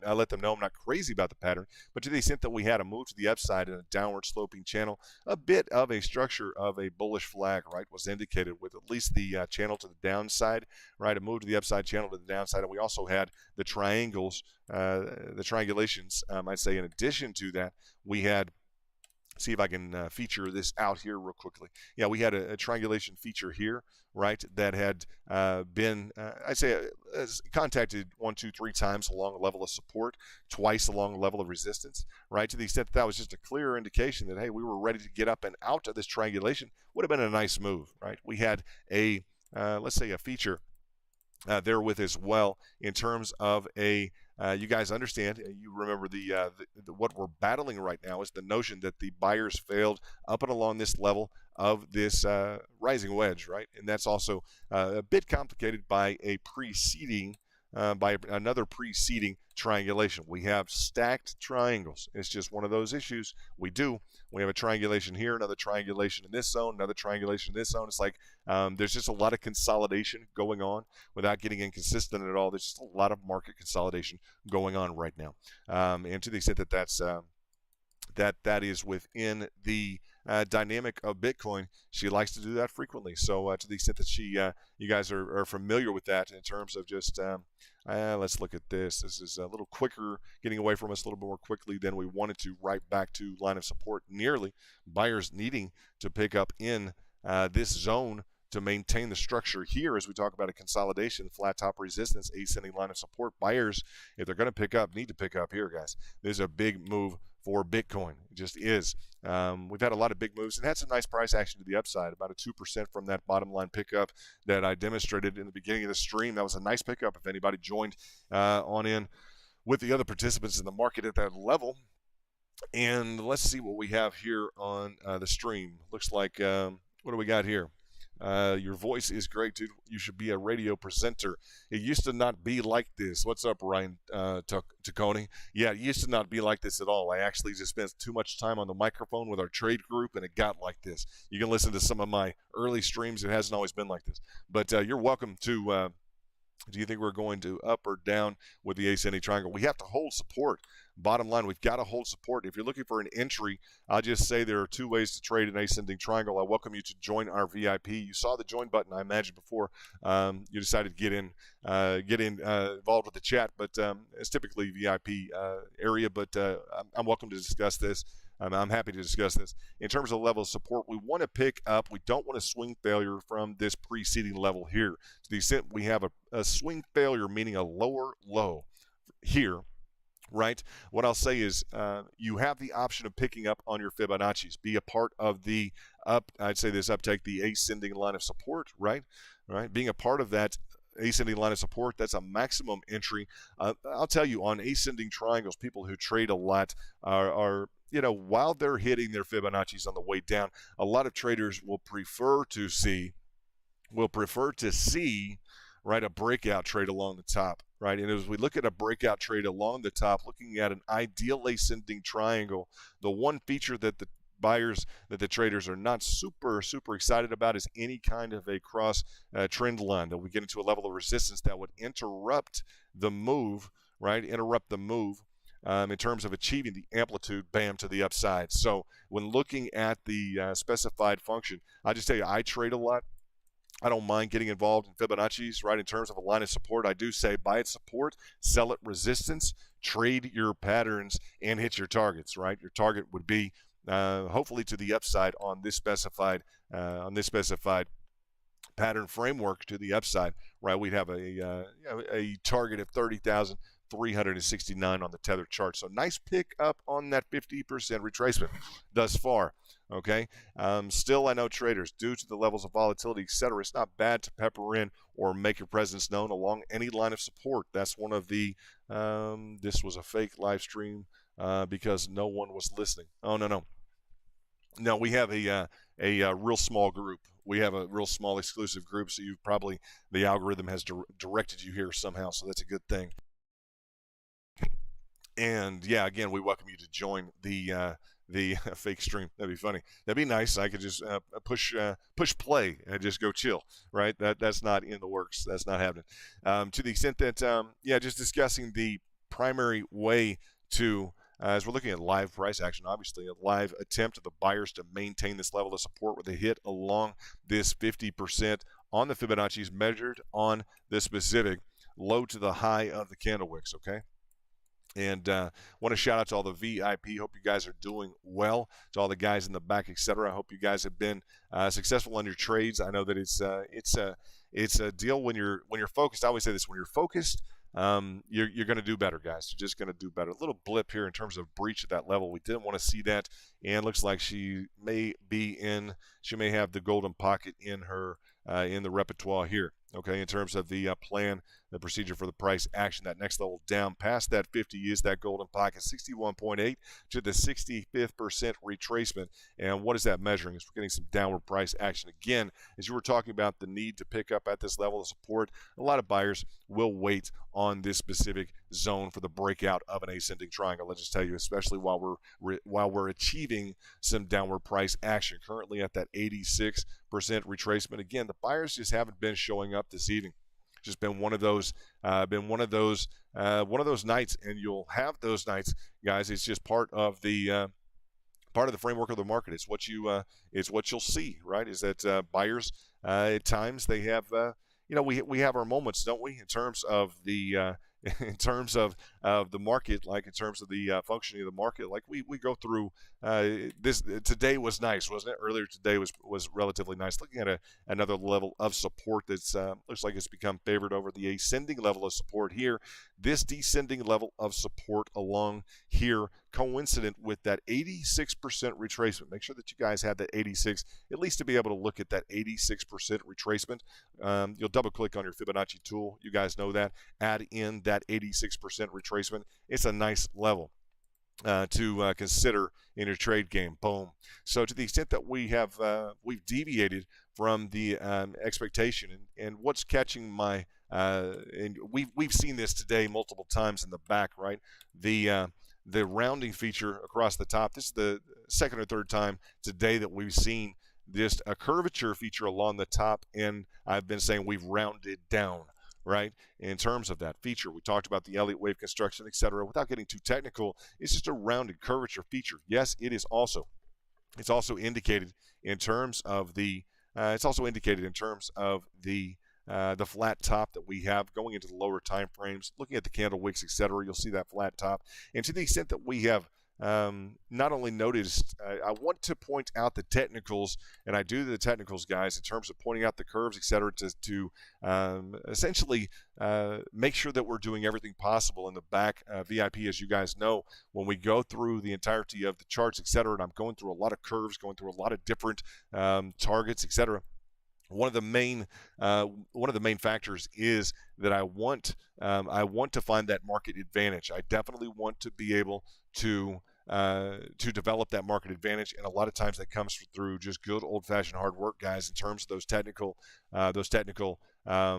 I let them know I'm not crazy about the pattern, but to the extent that we had a move to the upside in a downward sloping channel, a bit of a structure of a bullish flag, right, was indicated with at least the channel to the downside, right, a move to the upside, channel to the downside, and we also had the triangles, the triangulations. I'd say in addition to that, we had. See if I can feature this out here real quickly. Yeah, we had a triangulation feature here, right, that had been, I'd say, contacted 1, 2, 3 times along a level of support, twice along a level of resistance, right, to the extent that was just a clear indication that, hey, we were ready to get up and out of this triangulation. Would have been a nice move, right? We had a, let's say, a feature there with as well in terms of a, you guys understand, you remember the what we're battling right now is the notion that the buyers failed up and along this level of this rising wedge, right? And that's also a bit complicated by a preceding, by another preceding triangulation. We have stacked triangles. It's just one of those issues we do. We have a triangulation here, another triangulation in this zone, another triangulation in this zone. It's like there's just a lot of consolidation going on without getting inconsistent at all. There's just a lot of market consolidation going on right now. And to the extent that that's that is within the dynamic of Bitcoin, she likes to do that frequently. So to the extent that you guys are familiar with that in terms of just, let's look at this. This is a little quicker, getting away from us a little bit more quickly than we wanted to, right back to line of support nearly. Buyers needing to pick up in this zone to maintain the structure here as we talk about a consolidation, flat top resistance, ascending line of support. Buyers, if they're going to pick up, need to pick up here, guys. There's a big move for Bitcoin. It just is. We've had a lot of big moves and had some nice price action to the upside, about a 2% from that bottom line pickup that I demonstrated in the beginning of the stream. That was a nice pickup if anybody joined on in with the other participants in the market at that level. And let's see what we have here on the stream. Looks like, what do we got here? Your voice is great, dude. You should be a radio presenter. It used to not be like this. What's up, Ryan Tacconi? Yeah, it used to not be like this at all. I actually just spent too much time on the microphone with our trade group, and it got like this. You can listen to some of my early streams. It hasn't always been like this. But you're welcome to... do you think we're going to up or down with the ascending triangle? We have to hold support. Bottom line, we've got to hold support. If you're looking for an entry, I'll just say there are two ways to trade an ascending triangle. I welcome you to join our VIP. You saw the join button, I imagine, before you decided to get involved with the chat, but it's typically VIP area, but I'm welcome to discuss this. I'm happy to discuss this. In terms of level of support, we want to pick up. We don't want a swing failure from this preceding level here. To the extent we have a swing failure, meaning a lower low here, right? What I'll say is you have the option of picking up on your Fibonacci's. Be a part of the I'd say this uptake, the ascending line of support, right? Being a part of that ascending line of support, that's a maximum entry. I'll tell you, on ascending triangles, people who trade a lot are while they're hitting their Fibonacci's on the way down, a lot of traders will prefer to see, right, a breakout trade along the top, right? And as we look at a breakout trade along the top, looking at an ideal ascending triangle, the one feature that the traders are not super excited about is any kind of a cross trend line that we get into a level of resistance that would interrupt the move, right? In terms of achieving the amplitude, bam, to the upside. So when looking at the specified function, I just tell you, I trade a lot. I don't mind getting involved in Fibonacci's, right? In terms of a line of support, I do say buy at support, sell at resistance, trade your patterns, and hit your targets, right? Your target would be hopefully to the upside on this specified pattern framework to the upside, right? We'd have a target of 30,369 on the tether chart. So nice pick up on that 50% retracement thus far. Okay. Still, I know traders, due to the levels of volatility, etc., it's not bad to pepper in or make your presence known along any line of support. That's one of the. This was a fake live stream because no one was listening. Oh, no. No, we have a real small group. We have a real small exclusive group, so the algorithm has directed you here somehow, so that's a good thing. And yeah, again, we welcome you to join the fake stream. That'd be funny. That'd be nice. I could just push play and just go chill, right? That's not in the works. That's not happening. To the extent that just discussing the primary way to. As we're looking at live price action, obviously a live attempt of the buyers to maintain this level of support with a hit along this 50% on the Fibonacci's measured on the specific low to the high of the candle wicks, okay? And want to shout out to all the VIP. Hope you guys are doing well. To all the guys in the back, etc. I hope you guys have been successful on your trades. I know that it's a deal when you're focused. I always say this: when you're focused, you're going to do better, guys. You're just going to do better. A little blip here in terms of breach at that level. We didn't want to see that, and looks like she may have the golden pocket in her in the repertoire here. Okay, in terms of the plan, the procedure for the price action, that next level down past that 50 is that golden pocket, 61.8 to the 65th% retracement. And what is that measuring? Is we're getting some downward price action. Again, as you were talking about the need to pick up at this level of support, a lot of buyers will wait on this specific zone for the breakout of an ascending triangle. Let's just tell you, especially while we're achieving some downward price action. Currently at that 86% retracement. Again, the buyers just haven't been showing up this evening. Just been one of those nights, and you'll have those nights, guys. It's just part of the framework of the market. It's what you'll see, right? Is that buyers at times they have we have our moments, don't we? In terms of the the market, like in terms of the functioning of the market, like we go through this. Today was nice, wasn't it? Earlier today was relatively nice. Looking at another level of support that's looks like it's become favored over the ascending level of support here. this descending level of support along here, coincident with that 86% retracement. Make sure that you guys have that 86, at least to be able to look at that 86% retracement. You'll double click on your Fibonacci tool. You guys know that. Add in that 86% retracement. It's a nice level to consider in your trade game. Boom. So to the extent that we've deviated from the expectation, and what's catching my and we've seen this today multiple times in the back, right? The rounding feature across the top. This is the second or third time today that we've seen just a curvature feature along the top, and I've been saying we've rounded down, right? In terms of that feature, we talked about the Elliott wave construction, etc. Without getting too technical, it's just a rounded curvature feature. Yes, it is also. It's also indicated in terms of the. The flat top that we have going into the lower time frames. Looking at the candle wicks, etc., you'll see that flat top. And to the extent that we have not only noticed, I want to point out the technicals, and I do the technicals, guys, in terms of pointing out the curves, etc., to essentially make sure that we're doing everything possible in the back VIP. As you guys know, when we go through the entirety of the charts, etc., and I'm going through a lot of curves, going through a lot of different targets, etc. One of the main factors is that I want to find that market advantage. I definitely want to be able to develop that market advantage, and a lot of times that comes through just good old-fashioned hard work, guys. In terms of those technical, I'd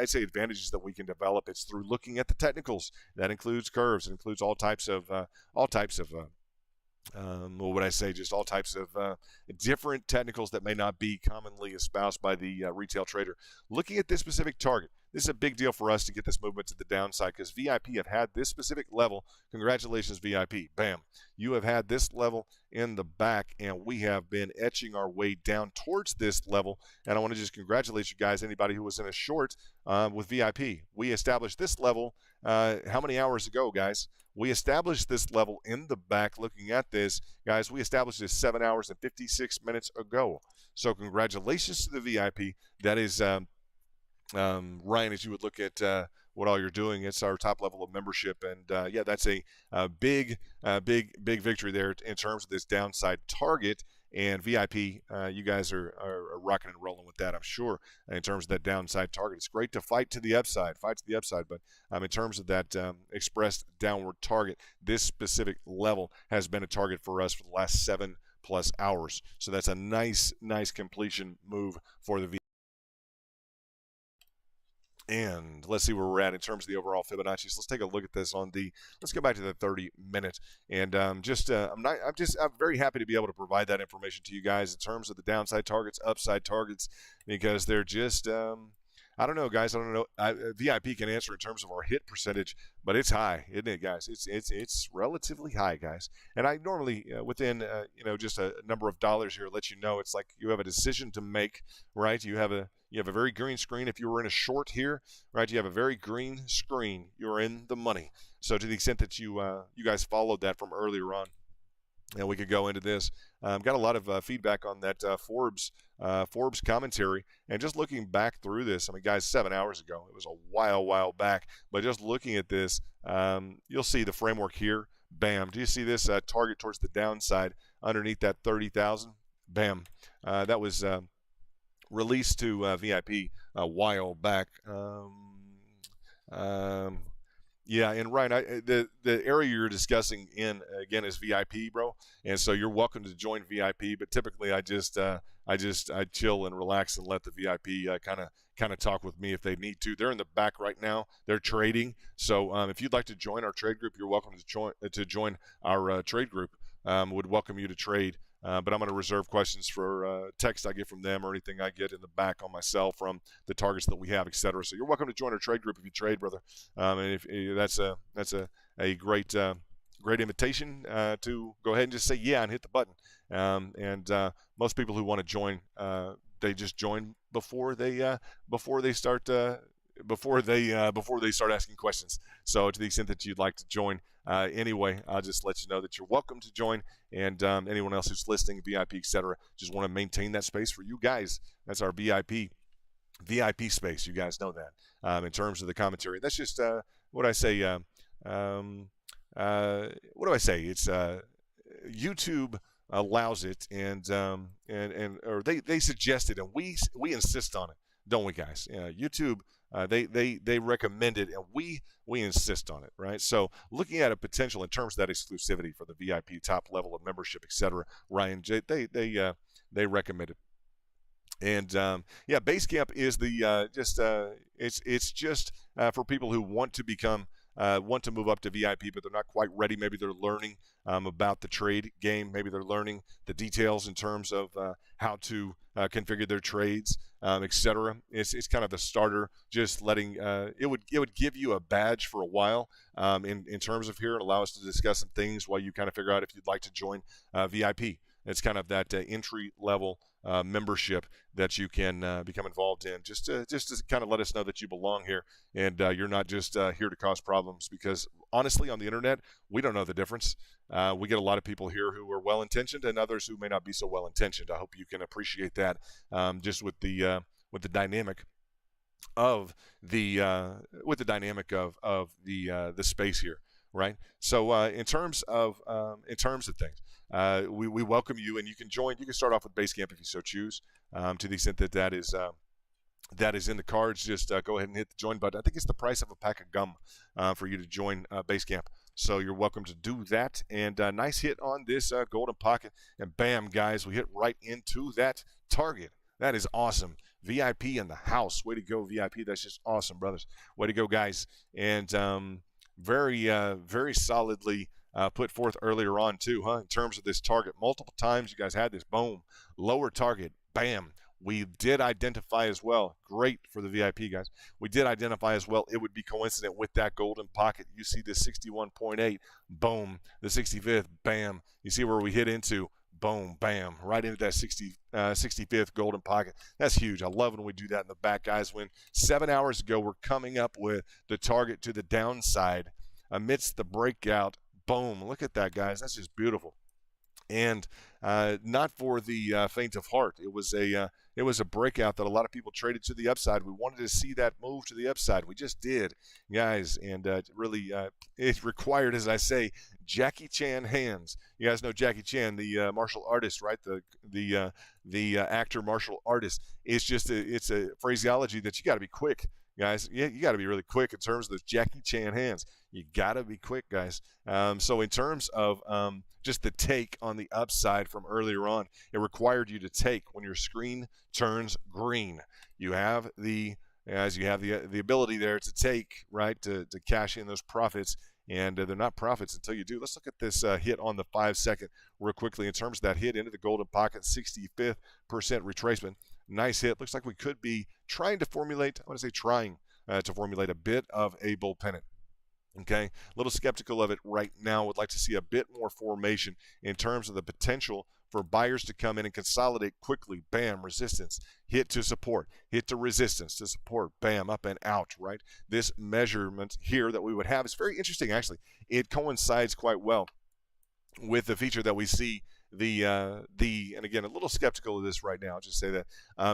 say advantages that we can develop. It's through looking at the technicals. That includes curves. It includes all types of what would I say? Just all types of different technicals that may not be commonly espoused by the retail trader. Looking at this specific target, this is a big deal for us to get this movement to the downside, because VIP have had this specific level. Congratulations, VIP. Bam. You have had this level in the back, and we have been etching our way down towards this level. And I want to just congratulate you guys, anybody who was in a short with VIP. We established this level how many hours ago, guys? We established this level in the back. Looking at this, guys, we established this 7 hours and 56 minutes ago. So congratulations to the VIP. That is, Ryan, as you would look at what all you're doing, it's our top level of membership. And, yeah, that's a big victory there in terms of this downside target. And VIP, you guys are rocking and rolling with that, I'm sure, in terms of that downside target. It's great to fight to the upside, but in terms of that expressed downward target, this specific level has been a target for us for the last 7+ hours. So that's a nice completion move for the VIP. And let's see where we're at in terms of the overall Fibonacci. So let's take a look at this on the. Let's go back to the 30 minutes, and I'm very happy to be able to provide that information to you guys in terms of the downside targets, upside targets, because they're just. I don't know, guys. I don't know. VIP can answer in terms of our hit percentage, but it's high, isn't it, guys? It's relatively high, guys. And I normally, within just a number of dollars here, let you know it's like you have a decision to make, right? You have a very green screen. If you were in a short here, right, you have a very green screen. You're in the money. So to the extent that you guys followed that from earlier on, and we could go into this. Got a lot of feedback on that Forbes commentary, and just looking back through this. I mean, guys, 7 hours ago, it was a while back, but just looking at this, you'll see the framework here. Bam. Do you see this target towards the downside underneath that 30,000? Bam. That was released to VIP a while back. Yeah, and Ryan, the area you're discussing in again is VIP, bro, and so you're welcome to join VIP. But typically, I chill and relax and let the VIP kind of talk with me if they need to. They're in the back right now. They're trading. So if you'd like to join our trade group, you're welcome to join our trade group. Would welcome you to trade. But I'm going to reserve questions for text I get from them or anything I get in the back on my cell from the targets that we have, etc. So you're welcome to join our trade group if you trade, brother. And if that's a great invitation to go ahead and just say yeah and hit the button. And most people who want to join, they just join before they start asking questions. So to the extent that you'd like to join, anyway, I'll just let you know that you're welcome to join, and anyone else who's listening, VIP, etc., just want to maintain that space for you guys. That's our VIP VIP space. You guys know that in terms of the commentary. That's just what I say. What do I say? It's YouTube allows it, and or they suggest it, and we insist on it, don't we, guys? YouTube. They recommend it, and we insist on it, right? So looking at a potential in terms of that exclusivity for the VIP top level of membership, etc. Ryan, they recommend it. And yeah, Basecamp is the it's just for people who want to move up to VIP, but they're not quite ready. Maybe they're learning about the trade game. Maybe they're learning the details in terms of how to configure their trades, etc. It's kind of the starter. Just letting it would give you a badge for a while in terms of here and allow us to discuss some things while you kind of figure out if you'd like to join VIP. It's kind of that entry level membership that you can become involved in, just to kind of let us know that you belong here and you're not just here to cause problems. Because honestly, on the internet, we don't know the difference. We get a lot of people here who are well-intentioned and others who may not be so well-intentioned. I hope you can appreciate that, just with the dynamic of the the space here, right? So in terms of things, we welcome you, and you can join. You can start off with Basecamp if you so choose. To the extent that that is in the cards, just go ahead and hit the join button. I think it's the price of a pack of gum for you to join Basecamp. So you're welcome to do that. And nice hit on this golden pocket, and bam, guys, we hit right into that target. That is awesome. VIP in the house. Way to go, VIP. That's just awesome, brothers. Way to go, guys. And very solidly put forth earlier on, too, huh? In terms of this target. Multiple times you guys had this. Boom. Lower target. Bam. We did identify as well. Great for the VIP, guys. We did identify as well. It would be coincident with that golden pocket. You see this 61.8. Boom. The 65th. Bam. You see where we hit into. Boom, bam, right into that 65th golden pocket. That's huge. I love when we do that in the back, guys. When 7 hours ago we're coming up with the target to the downside amidst the breakout. Boom, look at that, guys. That's just beautiful. And not for the faint of heart. It was a breakout that a lot of people traded to the upside. We wanted to see that move to the upside. We just did, guys, and really it required, as I say, Jackie Chan hands. You guys know Jackie Chan, the martial artist, right? The actor martial artist. It's a phraseology that you got to be quick, guys. Yeah, you got to be really quick in terms of those Jackie Chan hands. You got to be quick, guys. So in terms of just the take on the upside from earlier on, it required you to take when your screen turns green. You have the ability there to take, right, to cash in those profits. And they're not profits until you do. Let's look at this hit on the 5 second real quickly in terms of that hit into the golden pocket, 65th percent retracement. Nice hit. Looks like we could be trying to formulate, to formulate a bit of a bull pennant. Okay, a little skeptical of it right now. Would like to see a bit more formation in terms of the potential for buyers to come in and consolidate quickly. Bam, resistance, hit to support, hit to resistance to support, bam, up and out, right? This measurement here that we would have is very interesting, actually. It coincides quite well with the feature that we see and again, a little skeptical of this right now. I'll just say that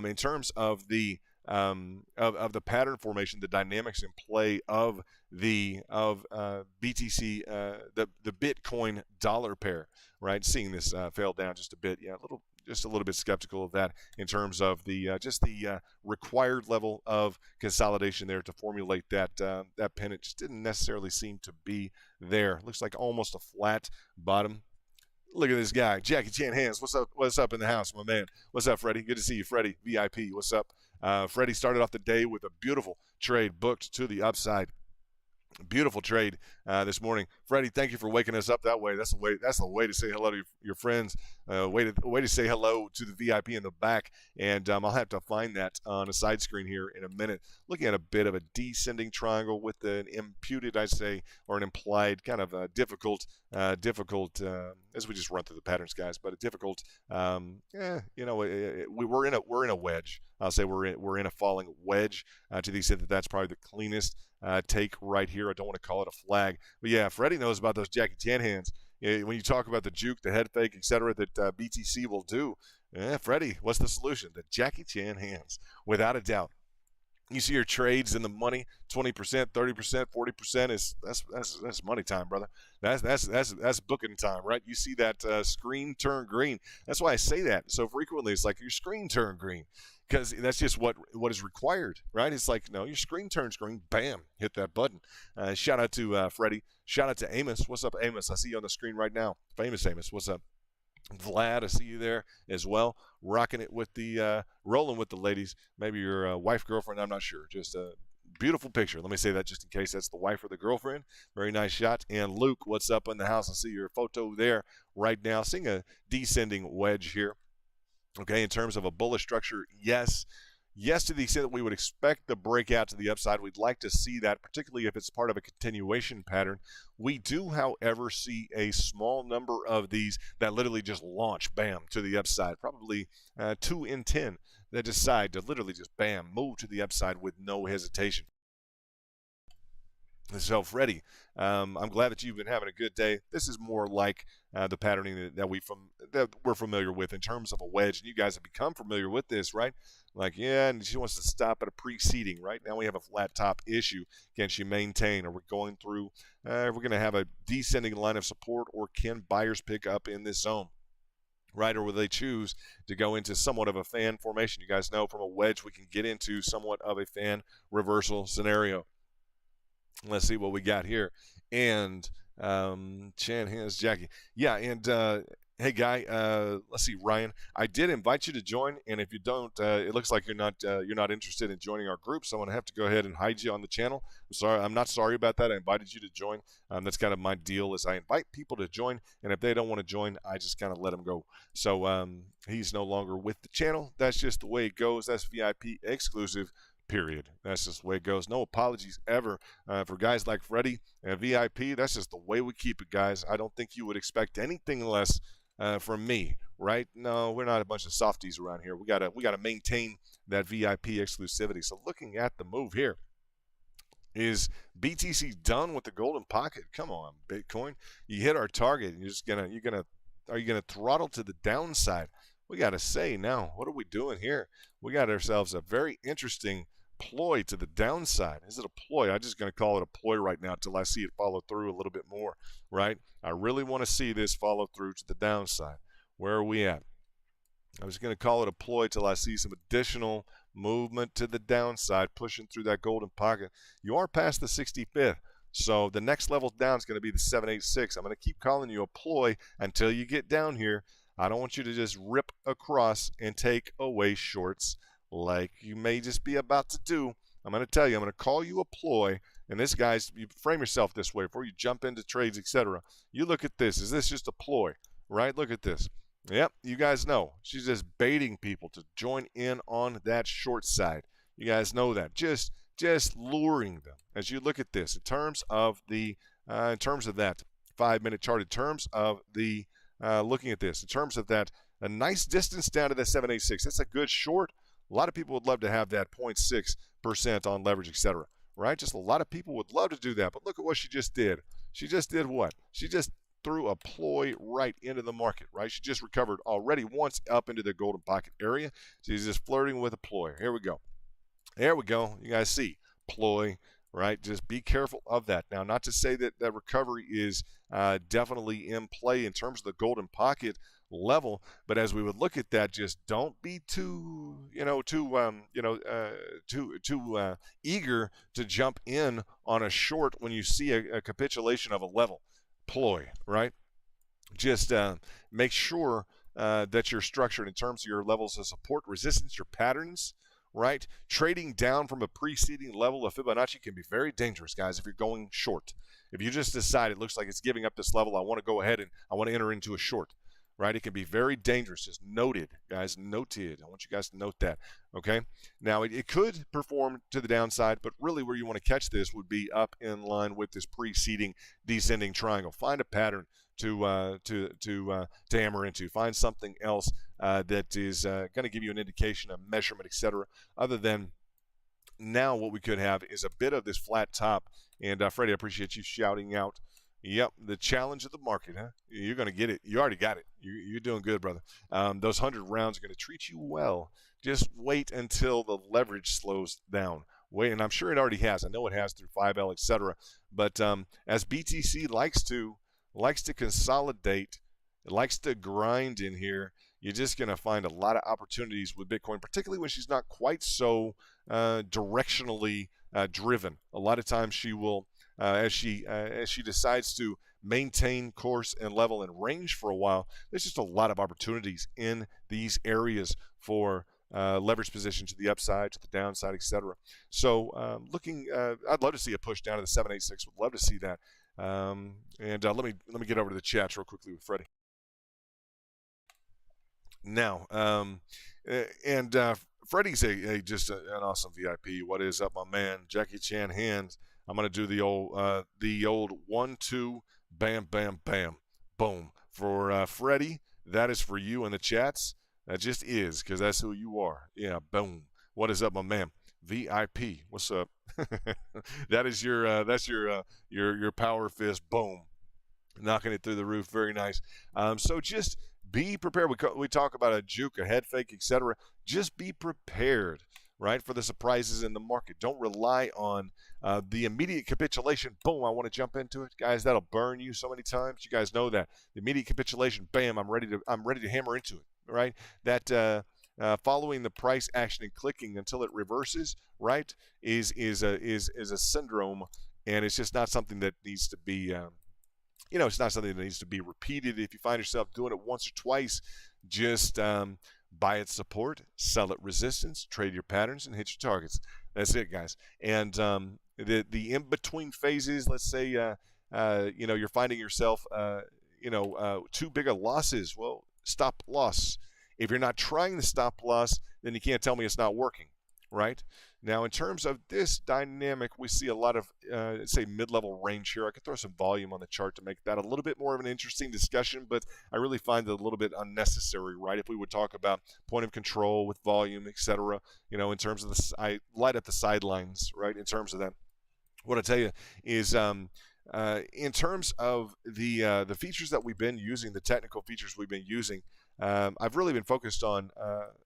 in terms of the of the pattern formation, the dynamics in play of BTC, the Bitcoin dollar pair, right? Seeing this fail down just a bit, just a little bit skeptical of that in terms of the required level of consolidation there to formulate that pennant. Just didn't necessarily seem to be there. Looks like almost a flat bottom. Look at this guy, Jackie Chan hands. What's up? What's up in the house, my man? What's up, Freddie? Good to see you, Freddie. VIP. What's up? Freddie started off the day with a beautiful trade booked to the upside. Beautiful trade this morning, Freddie. Thank you for waking us up that way. That's the way to say hello to your friends. Way to say hello to the VIP in the back. And I'll have to find that on a side screen here in a minute. Looking at a bit of a descending triangle with an imputed, I'd say, or an implied kind of a difficult. As we just run through the patterns, guys, but a difficult. We're in a wedge. I'll say we're in a falling wedge. To the extent that that's probably the cleanest take right here. I don't want to call it a flag, but yeah, Freddie knows about those Jackie Chan hands. When you talk about the juke, the head fake, etc., that BTC will do, Freddie, what's the solution? The Jackie Chan hands, without a doubt. You see your trades in the money, 20%, 30%, 40% that's money time, brother. That's booking time, right? You see that screen turn green. That's why I say that so frequently. It's like your screen turn green, because that's just what is required, right? It's like, no, your screen turns green, bam, hit that button. Shout out to Freddie. Shout out to Amos. What's up, Amos? I see you on the screen right now. Famous Amos. What's up? Vlad, I see you there as well, rocking it with the rolling with the ladies. Maybe your wife, girlfriend, I'm not sure. Just a beautiful picture. Let me say that just in case that's the wife or the girlfriend. Very nice shot. And Luke, what's up in the house? I see your photo there right now. Seeing a descending wedge here. Okay, in terms of a bullish structure, yes. Yes, to the extent that we would expect the breakout to the upside, we'd like to see that, particularly if it's part of a continuation pattern. We do, however, see a small number of these that literally just launch, bam, to the upside. Probably 2 in 10 that decide to literally just, bam, move to the upside with no hesitation. So, Freddie, I'm glad that you've been having a good day. This is more like the patterning that we're familiar with in terms of a wedge, and you guys have become familiar with this, right? Like, yeah, and she wants to stop at a preceding, right? Now we have a flat top issue. Can she maintain? Are we going through? We're going to have a descending line of support, or can buyers pick up in this zone? Right, or will they choose to go into somewhat of a fan formation? You guys know from a wedge we can get into somewhat of a fan reversal scenario. Let's see what we got here. And Chan has Jackie. Yeah, and hey, Guy, let's see, Ryan. I did invite you to join, and if you don't, it looks like you're not interested in joining our group, so I'm going to have to go ahead and hide you on the channel. I'm not sorry about that. I invited you to join. That's kind of my deal, is I invite people to join, and if they don't want to join, I just kind of let them go. So he's no longer with the channel. That's just the way it goes. That's VIP exclusive. Period. That's just the way it goes. No apologies ever for guys like Freddie and VIP. That's just the way we keep it, guys. I don't think you would expect anything less from me, right? No, we're not a bunch of softies around here. We gotta maintain that VIP exclusivity. So looking at the move here, is BTC done with the golden pocket? Come on, Bitcoin. You hit our target. Are you gonna throttle to the downside? We got to say now, what are we doing here? We got ourselves a very interesting ploy to the downside. Is it a ploy? I'm just going to call it a ploy right now until I see it follow through a little bit more, right? I really want to see this follow through to the downside. Where are we at? I was going to call it a ploy till I see some additional movement to the downside, pushing through that golden pocket. You are past the 65th. So the next level down is going to be the 786. I'm going to keep calling you a ploy until you get down here. I don't want you to just rip across and take away shorts like you may just be about to do. I'm going to tell you, I'm going to call you a ploy. And this, guys, you frame yourself this way before you jump into trades, etc. You look at this. Is this just a ploy, right? Look at this. Yep, you guys know. She's just baiting people to join in on that short side. You guys know that. Just luring them. As you look at this, in terms of that 5-minute chart, in terms of the looking at this, in terms of that, a nice distance down to the 786. That's a good short. A lot of people would love to have that 0.6% on leverage, etc. Right? Just a lot of people would love to do that. But look at what she just did. She just did what? She just threw a ploy right into the market, right? She just recovered already once up into the golden pocket area. She's just flirting with a ploy. Here we go. There we go. You guys see ploy, right? Just be careful of that. Now, not to say that that recovery is definitely in play in terms of the golden pocket level, but as we would look at that, just don't be too eager to jump in on a short when you see a capitulation of a level. Ploy, right? Just make sure that you're structured in terms of your levels of support, resistance, your patterns, right? Trading down from a preceding level of Fibonacci can be very dangerous, guys, if you're going short. If you just decide it looks like it's giving up this level, I want to go ahead and I want to enter into a short, right? It can be very dangerous. Just noted, guys, noted. I want you guys to note that, okay? Now, it could perform to the downside, but really where you want to catch this would be up in line with this preceding descending triangle. Find a pattern to hammer into. Find something else that is going to give you an indication of measurement, etc. Other than now, what we could have is a bit of this flat top. And Freddie, I appreciate you shouting out. Yep, the challenge of the market, huh? You're going to get it. You already got it. You're doing good, brother. Those 100 rounds are going to treat you well. Just wait until the leverage slows down. way, and I'm sure it already has. I know it has through 5L, etc. But as BTC likes to consolidate, it likes to grind in here, you're just going to find a lot of opportunities with Bitcoin, particularly when she's not quite so directionally driven. A lot of times she will, as she decides to maintain course and level and range for a while, there's just a lot of opportunities in these areas for leverage position to the upside, to the downside, etc. So I'd love to see a push down to the 786. Would love to see that. And let me get over to the chats real quickly with Freddie. Now, Freddie's just an awesome VIP. What is up, my man? Jackie Chan hands. I'm gonna do the old 1-2, bam, bam, bam, boom for Freddie. That is for you in the chats. That just is, because that's who you are. Yeah, boom. What is up, my man? VIP. What's up? That is that's your power fist. Boom. Knocking it through the roof. Very nice. So just be prepared. We talk about a juke, a head fake, etc. Just be prepared, right, for the surprises in the market. Don't rely on the immediate capitulation. Boom, I want to jump into it, guys. That'll burn you so many times. You guys know that the immediate capitulation. Bam, I'm ready to hammer into it, right? That following the price action and clicking until it reverses, right, is a syndrome, and it's just not something that needs to be. It's not something that needs to be repeated. If you find yourself doing it once or twice, just buy at support, sell at resistance, trade your patterns, and hit your targets. That's it, guys. And the in-between phases, let's say, you're finding yourself, too big of losses. Well, stop loss. If you're not trying the stop loss, then you can't tell me it's not working, right? Now, in terms of this dynamic, we see a lot of, say, mid-level range here. I could throw some volume on the chart to make that a little bit more of an interesting discussion, but I really find it a little bit unnecessary, right? If we would talk about point of control with volume, etc., in terms of I light up the sidelines, right? In terms of that, what I tell you is, in terms of the features that we've been using, the technical features we've been using, I've really been focused on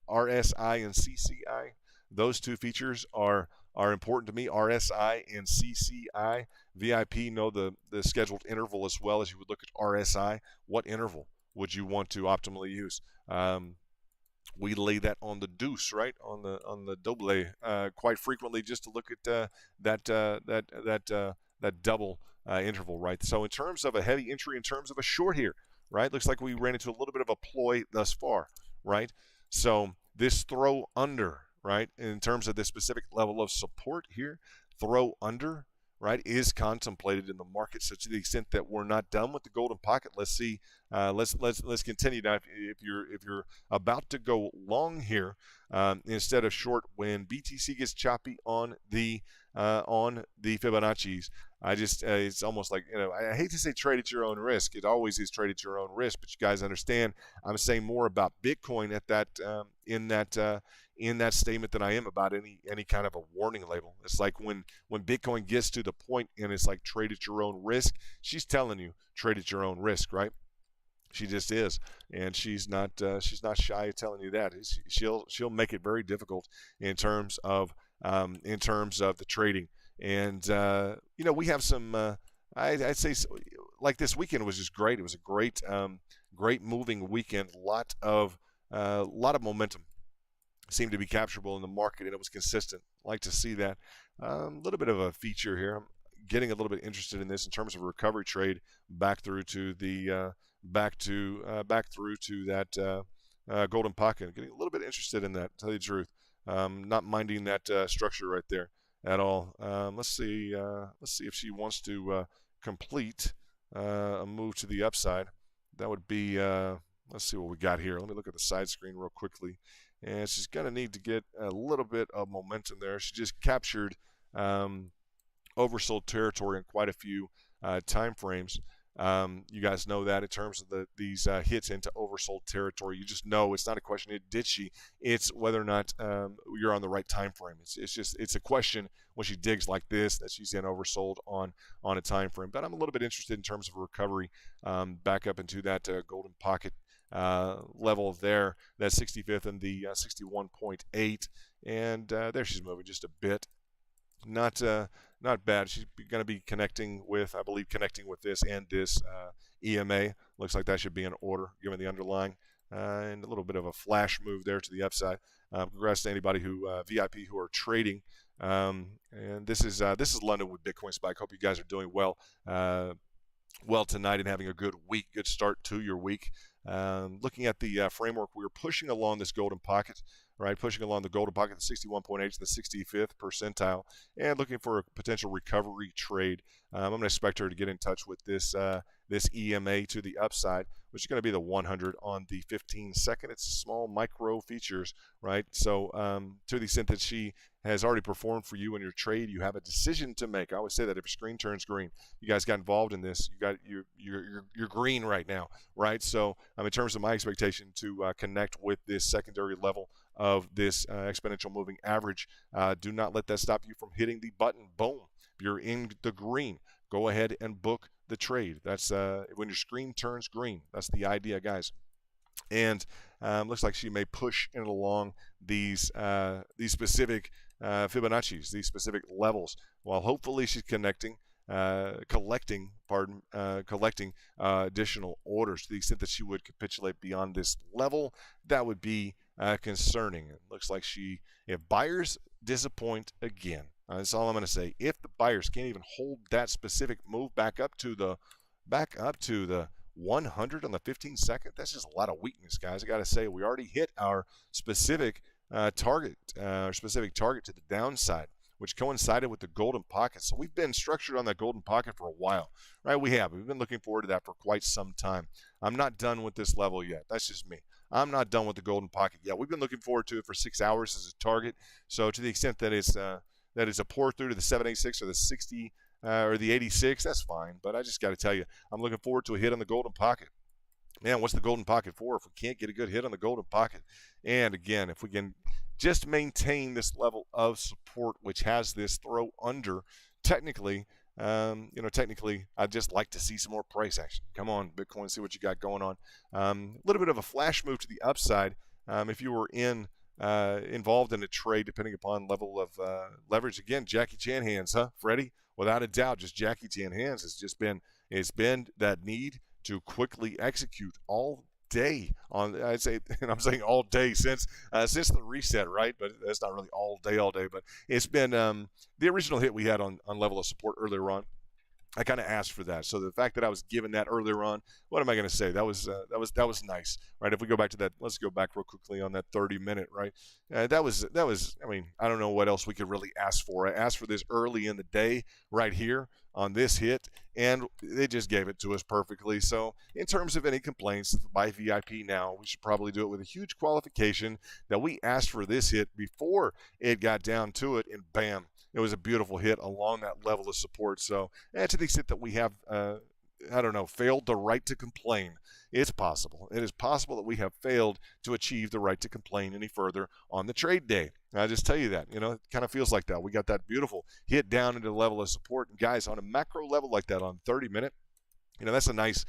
RSI and CCI. Those two features are important to me, RSI and CCI. VIP know the scheduled interval as well as you would look at RSI. What interval would you want to optimally use? We lay that on the deuce, right, on the double quite frequently, just to look at that double interval, right? So in terms of a heavy entry, in terms of a short here, right, looks like we ran into a little bit of a ploy thus far, right? So this throw under, right, in terms of this specific level of support here, throw under, right, is contemplated in the market. So to the extent that we're not done with the golden pocket, let's see, let's continue. Now, if you're about to go long here instead of short, when BTC gets choppy on the Fibonacci's, it's almost like, I hate to say trade at your own risk. It always is trade at your own risk, but you guys understand I'm saying more about Bitcoin at that in that statement than I am about any kind of a warning label. It's like when Bitcoin gets to the point and it's like trade at your own risk, she's telling you trade at your own risk, right? She just is, and she's not shy of telling you that. She'll make it very difficult in terms of the trading. And we have some. I'd say, like, this weekend was just great. It was a great moving weekend. Lot of momentum seemed to be capturable in the market, and it was consistent. Like to see that. A little bit of a feature here. I'm getting a little bit interested in this in terms of a recovery trade back through to the back through to that golden pocket. Getting a little bit interested in that, to tell you the truth. Not minding that structure right there at all. Let's see if she wants to complete a move to the upside. That would be. Let's see what we got here. Let me look at the side screen real quickly. And she's going to need to get a little bit of momentum there. She just captured oversold territory in quite a few time frames. You guys know that in terms of these hits into oversold territory. You just know it's not a question, did she? It's whether or not you're on the right time frame. It's a question when she digs like this that she's in oversold on a time frame. But I'm a little bit interested in terms of a recovery back up into that golden pocket level there, that 65th and the 61.8, and there she's moving just a bit. not bad. She's going to be connecting with, I believe, this and this EMA. Looks like that should be in order, given the underlying. And a little bit of a flash move there to the upside. Congrats to anybody who VIP who are trading. And this is London with Bitcoin Spike. Hope you guys are doing well. Well tonight and having a good week, good start to your week. Looking at the framework, we're pushing along this golden pocket, right? Pushing along the golden pocket, the 61.8 to the 65th percentile, and looking for a potential recovery trade. I'm going to expect her to get in touch with this EMA to the upside, which is going to be the 100 on the 15-second. It's small micro features, right? So to the extent that she has already performed for you in your trade, you have a decision to make. I always say that if your screen turns green, you guys got involved in this. You're green right now, right? So in terms of my expectation to connect with this secondary level of this exponential moving average, do not let that stop you from hitting the button. Boom, you're in the green. Go ahead and book the trade. That's when your screen turns green. That's the idea, guys. And looks like she may push in along these specific Fibonacci's, these specific levels, while hopefully she's collecting additional orders. To the extent that she would capitulate beyond this level, that would be concerning. It looks like if buyers disappoint again, that's all I'm going to say. If the buyers can't even hold that specific move back up to the 100 on the 15-second, that's just a lot of weakness, guys. I got to say, we already hit our specific target to the downside, which coincided with the golden pocket. So we've been structured on that golden pocket for a while, right? We've been looking forward to that for quite some time. I'm not done with this level yet. That's just me. I'm not done with the golden pocket yet. We've been looking forward to it for 6 hours as a target. So to the extent that it's a pour through to the 786 or the 60 or the 86, that's fine. But I just got to tell you, I'm looking forward to a hit on the golden pocket. Man, what's the golden pocket for if we can't get a good hit on the golden pocket? And again, if we can just maintain this level of support, which has this throw under, technically, I'd just like to see some more price action. Come on, Bitcoin, see what you got going on. A little bit of a flash move to the upside. If you were involved in a trade, depending upon level of leverage, again, Jackie Chan hands, huh, Freddie? Without a doubt, just Jackie Chan hands. It's been that need to quickly execute all day on. I'm saying all day since the reset, right? But that's not really all day. But it's been the original hit we had on level of support earlier on. I kind of asked for that. So the fact that I was given that earlier on, what am I going to say? That was nice, right? If we go back to that, let's go back real quickly on that 30-minute, right? That was. I mean, I don't know what else we could really ask for. I asked for this early in the day, right here on this hit, and they just gave it to us perfectly. So in terms of any complaints by VIP now, we should probably do it with a huge qualification that we asked for this hit before it got down to it, and bam. It was a beautiful hit along that level of support. So, to the extent that we have, failed the right to complain, it's possible. It is possible that we have failed to achieve the right to complain any further on the trade day. I just tell you that, it kind of feels like that. We got that beautiful hit down into the level of support. And guys, on a macro level like that, on 30-minute, that's a nice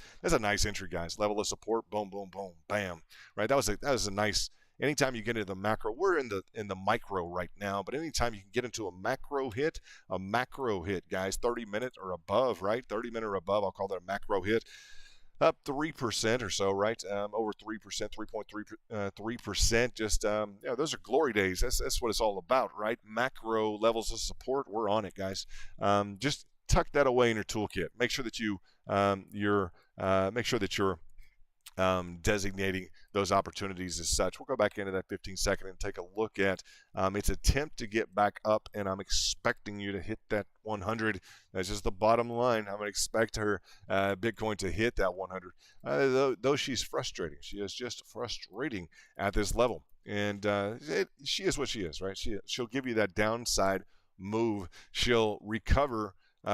entry, guys. Level of support, boom, boom, boom, bam. Right? That was a nice. Anytime you get into the macro, we're in the micro right now, but anytime you can get into a macro hit, guys, 30-minute or above, right? 30-minute or above, I'll call that a macro hit. Up 3% or so, right? Over 3%, 3.3%. Just, those are glory days. That's what it's all about, right? Macro levels of support, we're on it, guys. Just tuck that away in your toolkit. Make sure that you're designating those opportunities as such. We'll go back into that 15-second and take a look at its attempt to get back up, and I'm expecting you to hit that 100. That's just the bottom line. I'm going to expect her Bitcoin to hit that 100. Though she's frustrating. She is just frustrating at this level. And she is what she is, right? She'll give you that downside move. She'll recover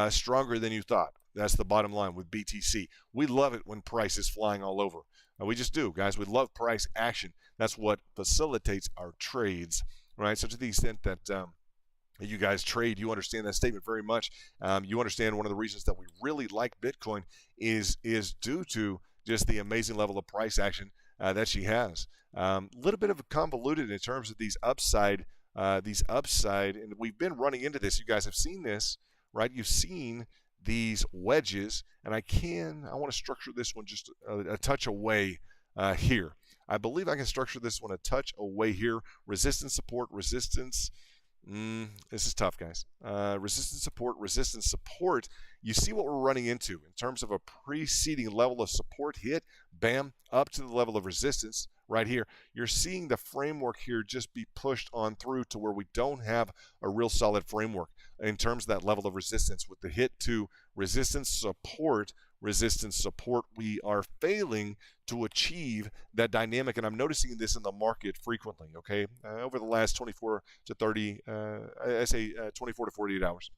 stronger than you thought. That's the bottom line with BTC. We love it when price is flying all over. We just do, guys. We love price action. That's what facilitates our trades, right? So to the extent that you guys trade, you understand that statement very much. You understand one of the reasons that we really like Bitcoin is due to just the amazing level of price action that she has. A little bit of a convoluted in terms of these upside these upside, and we've been running into this. You guys have seen this, right? You've seen these wedges, and I want to structure this one just a touch away here. I believe I can structure this one a touch away here. Resistance, support, resistance. This is tough, guys. Resistance, support. You see what we're running into in terms of a preceding level of support hit, bam, up to the level of resistance right here. You're seeing the framework here just be pushed on through to where we don't have a real solid framework in terms of that level of resistance. With the hit to resistance, support, we are failing to achieve that dynamic, and I'm noticing this in the market frequently, okay? Over the last 24 to 30, I say 24 to 48 hours,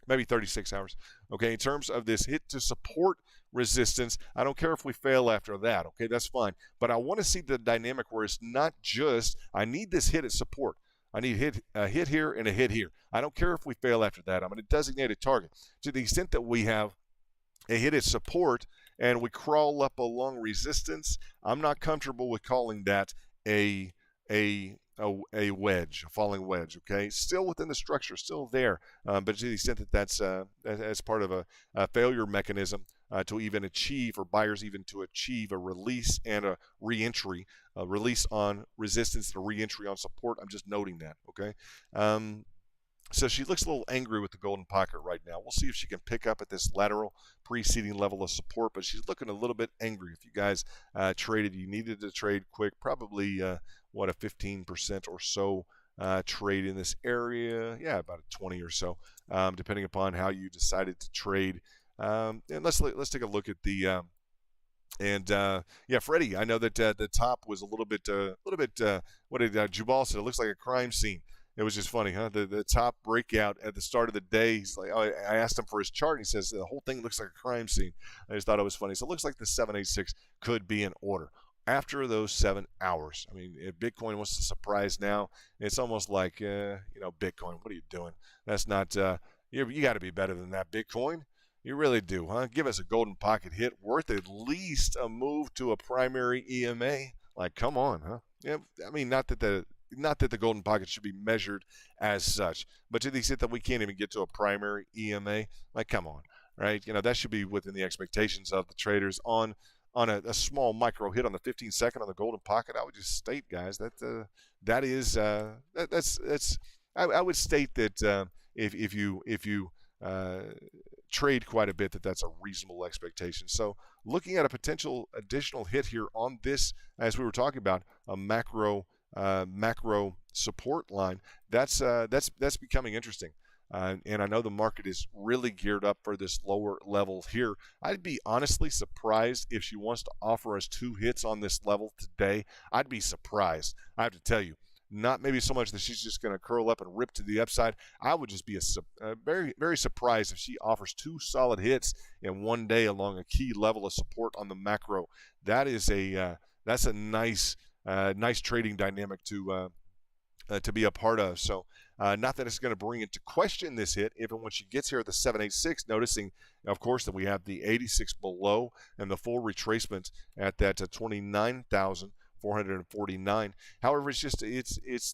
maybe 36 hours, okay? In terms of this hit to support resistance, I don't care if we fail after that, okay? That's fine, but I want to see the dynamic where it's not just, I need this hit at support. I need a hit here and a hit here. I don't care if we fail after that. I'm going to designate a target. To the extent that we have a hit at support and we crawl up along resistance, I'm not comfortable with calling that a wedge, a falling wedge, okay? Still within the structure, still there, but to the extent that that's as part of a failure mechanism to even achieve, or buyers even to achieve a release and a re-entry, a release on resistance and a re-entry on support, I'm just noting that, okay? So she looks a little angry with the golden pocket right now. We'll see if she can pick up at this lateral preceding level of support, but she's looking a little bit angry. If you guys traded, you needed to trade quick, probably, a 15% or so trade in this area. Yeah, about a 20 or so, depending upon how you decided to trade. And let's take a look at the yeah, Freddie, I know that the top was a little bit, what did Jubal said? It looks like a crime scene. It was just funny, huh? The top breakout at the start of the day, he's like, I asked him for his chart, and he says the whole thing looks like a crime scene. I just thought it was funny. So it looks like the 786 could be in order after those 7 hours. I mean, if Bitcoin wants to surprise now, it's almost like, Bitcoin, what are you doing? That's not, you got to be better than that, Bitcoin. You really do, huh? Give us a golden pocket hit worth at least a move to a primary EMA. Like, come on, huh? Yeah, I mean, not that the golden pocket should be measured as such, but to the extent that we can't even get to a primary EMA, like, come on, right? That should be within the expectations of the traders on a small micro hit on the 15-second on the golden pocket. I would just state, guys, that I would state that if you trade quite a bit, that's a reasonable expectation. So looking at a potential additional hit here on this, as we were talking about, a macro support line, that's becoming interesting. And I know the market is really geared up for this lower level here. I'd be honestly surprised if she wants to offer us 2 hits on this level today. I'd be surprised. I have to tell you. Not maybe so much that she's just going to curl up and rip to the upside. I would just be very, very surprised if she offers 2 solid hits in one day along a key level of support on the macro. That's a nice trading dynamic to be a part of. So not that it's going to bring into question this hit, even when she gets here at the 786, noticing, of course, that we have the 86 below and the full retracement at that 29,449. However,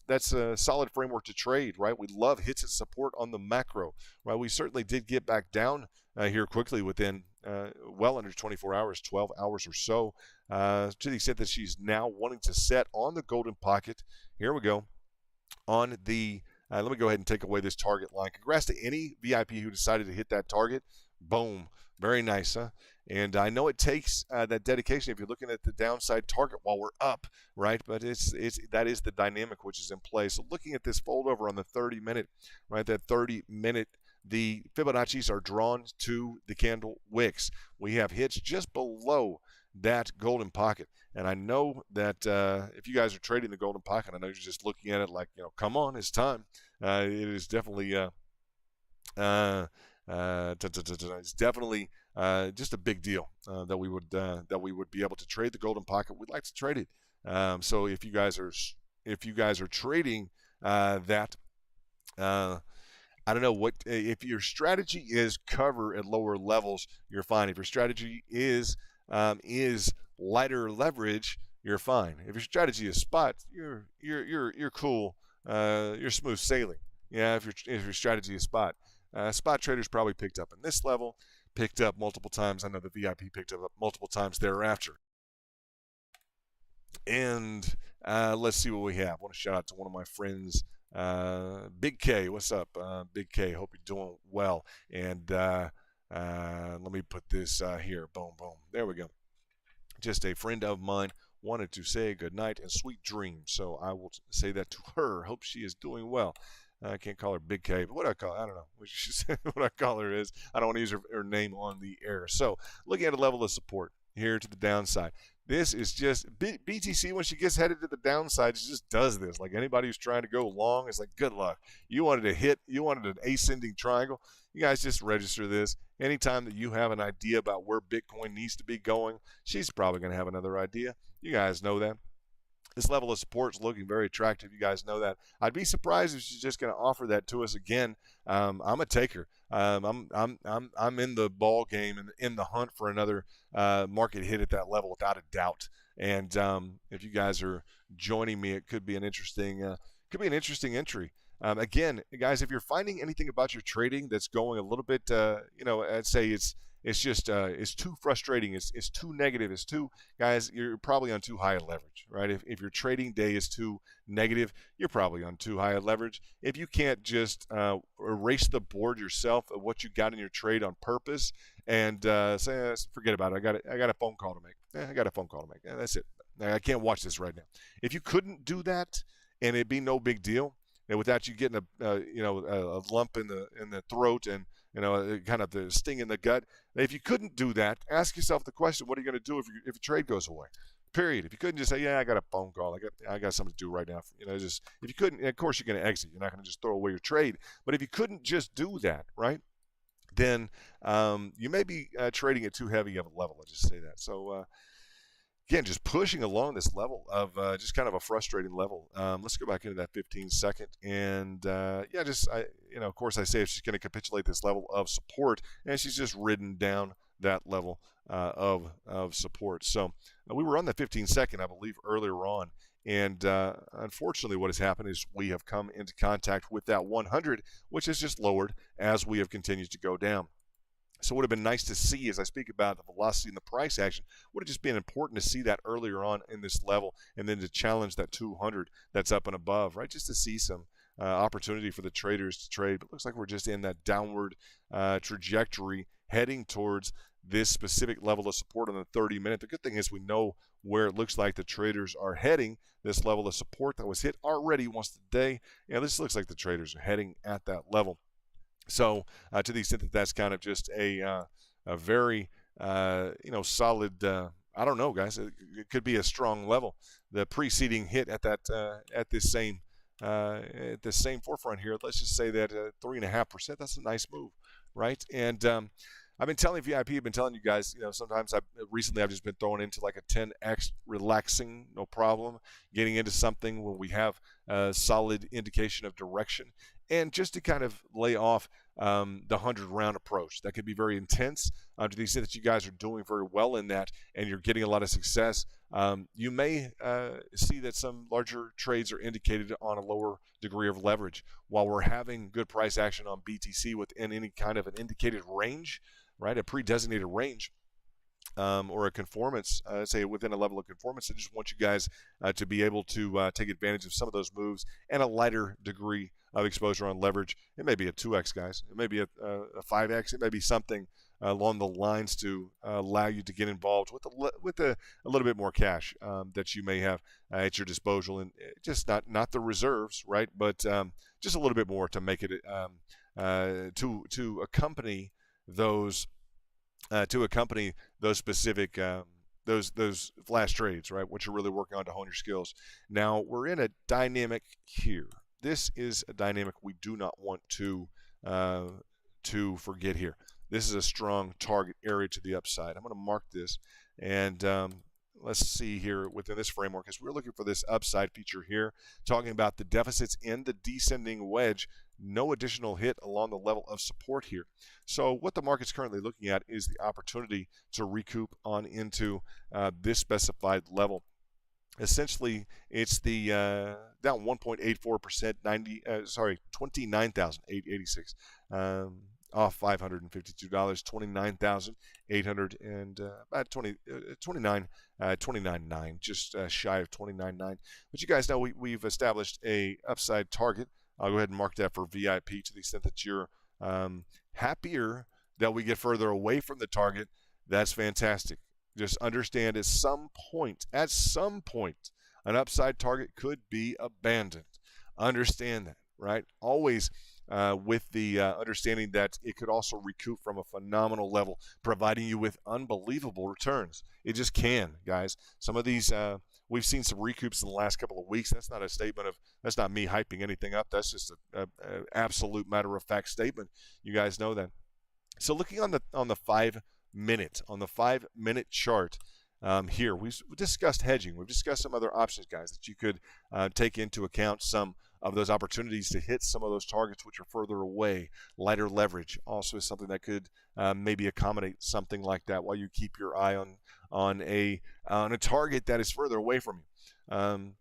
that's a solid framework to trade, right? We love hits at support on the macro, right? We certainly did get back down here quickly within well under 24 hours, 12 hours or so, to the extent that she's now wanting to set on the golden pocket. Here we go. On the, let me go ahead and take away this target line. Congrats to any VIP who decided to hit that target. Boom. Very nice, huh? And I know it takes that dedication if you're looking at the downside target while we're up, right? But that is the dynamic which is in play. So looking at this fold over on the 30-minute, right? That 30-minute, the Fibonacci's are drawn to the candle wicks. We have hits just below that golden pocket. And I know that if you guys are trading the golden pocket, I know you're just looking at it like, come on, it's time. It is definitely it's definitely just a big deal that we would be able to trade the golden pocket. We'd like to trade it. So if you guys are trading that, I don't know what, if your strategy is cover at lower levels, you're fine. If your strategy is lighter leverage, you're fine. If your strategy is spot, you're cool you're smooth sailing. Yeah, if your strategy is spot. Spot traders probably picked up in this level, picked up multiple times. I know the VIP picked up multiple times thereafter. And let's see what we have. I want to shout out to one of my friends, Big K. What's up, Big K? Hope you're doing well. And let me put this here. Boom, boom. There we go. Just a friend of mine wanted to say good night and sweet dreams. So I will say that to her. Hope she is doing well. I can't call her Big K, but what I call her, I don't know. What I call her is, I don't want to use her name on the air. So looking at a level of support here to the downside. This is just BTC when she gets headed to the downside. She just does this. Like anybody who's trying to go long, it's like, good luck. You wanted a hit. You wanted an ascending triangle. You guys just register this. Anytime that you have an idea about where Bitcoin needs to be going, she's probably going to have another idea. You guys know that. This level of support is looking very attractive. You guys know that. I'd be surprised if she's just going to offer that to us again. I'm a taker. I'm in the ball game and in the hunt for another market hit at that level without a doubt. And if you guys are joining me, it could be an interesting entry. Again, guys, if you're finding anything about your trading that's going a little bit, I'd say it's too frustrating. It's too negative. It's too, guys, you're probably on too high a leverage, right? If your trading day is too negative, you're probably on too high a leverage. If you can't just erase the board yourself of what you got in your trade on purpose and say, forget about it. I got a phone call to make. I got a phone call to make. That's it. I can't watch this right now. If you couldn't do that and it'd be no big deal, and without you getting a lump in the throat and kind of the sting in the gut. If you couldn't do that, ask yourself the question: what are you going to do if your trade goes away? Period. If you couldn't just say, "Yeah, I got a phone call. I got something to do right now." Just if you couldn't, of course you're going to exit. You're not going to just throw away your trade. But if you couldn't just do that, right? Then you may be trading at too heavy of a level. I'll just say that. So. Again, just pushing along this level of just kind of a frustrating level. Let's go back into that 15-second. And, of course, I say if she's going to capitulate this level of support, and she's just ridden down that level of support. So we were on the 15-second, I believe, earlier on. And unfortunately, what has happened is we have come into contact with that 100, which has just lowered as we have continued to go down. So it would have been nice to see, as I speak about the velocity and the price action, would have just been important to see that earlier on in this level and then to challenge that 200 that's up and above, right? Just to see some opportunity for the traders to trade. But it looks like we're just in that downward trajectory heading towards this specific level of support on the 30-minute. The good thing is we know where it looks like the traders are heading. This level of support that was hit already once today. This looks like the traders are heading at that level. So to the extent that that's kind of just a very, solid, I don't know, guys, it could be a strong level. The preceding hit at that at this same forefront here, let's just say that 3.5%, that's a nice move, right? And I've been telling VIP, I've been telling you guys, sometimes recently I've just been throwing into like a 10x relaxing, no problem, getting into something when we have a solid indication of direction. And just to kind of lay off the 100-round approach. That could be very intense to the extent that you guys are doing very well in that and you're getting a lot of success. You may see that some larger trades are indicated on a lower degree of leverage. While we're having good price action on BTC within any kind of an indicated range, right, a pre-designated range, or a conformance, say within a level of conformance. I just want you guys to be able to take advantage of some of those moves and a lighter degree of exposure on leverage. It may be a 2x, guys. It may be a 5x. It may be something along the lines to allow you to get involved with a little bit more cash that you may have at your disposal, and just not the reserves, right? But just a little bit more to make it to accompany those. Those specific those flash trades, right? What you're really working on to hone your skills. Now we're in a dynamic here. This is a dynamic we do not want to forget here. This is a strong target area to the upside. I'm going to mark this, and let's see here within this framework, as we're looking for this upside feature here, talking about the deficits in the descending wedge. No additional hit along the level of support here. So what the market's currently looking at is the opportunity to recoup on into this specified level. essentially it's the down 1.84%, 29,886, off $552, 29,800 and about 29.9, just shy of 29.9. But you guys know we've established a upside target. I'll go ahead and mark that for VIP to the extent that you're happier that we get further away from the target. That's fantastic. Just understand at some point, an upside target could be abandoned. Understand that, right? Always with the understanding that it could also recoup from a phenomenal level, providing you with unbelievable returns. It just can, guys. Some of these, we've seen some recoups in the last couple of weeks. That's not a statement of, that's not me hyping anything up. That's just a absolute matter of fact statement. You guys know that. So looking on the 5-minute chart here, we've discussed hedging. We've discussed some other options, guys, that you could take into account some of those opportunities to hit some of those targets which are further away. Lighter leverage also is something that could maybe accommodate something like that while you keep your eye on a target that is further away from you.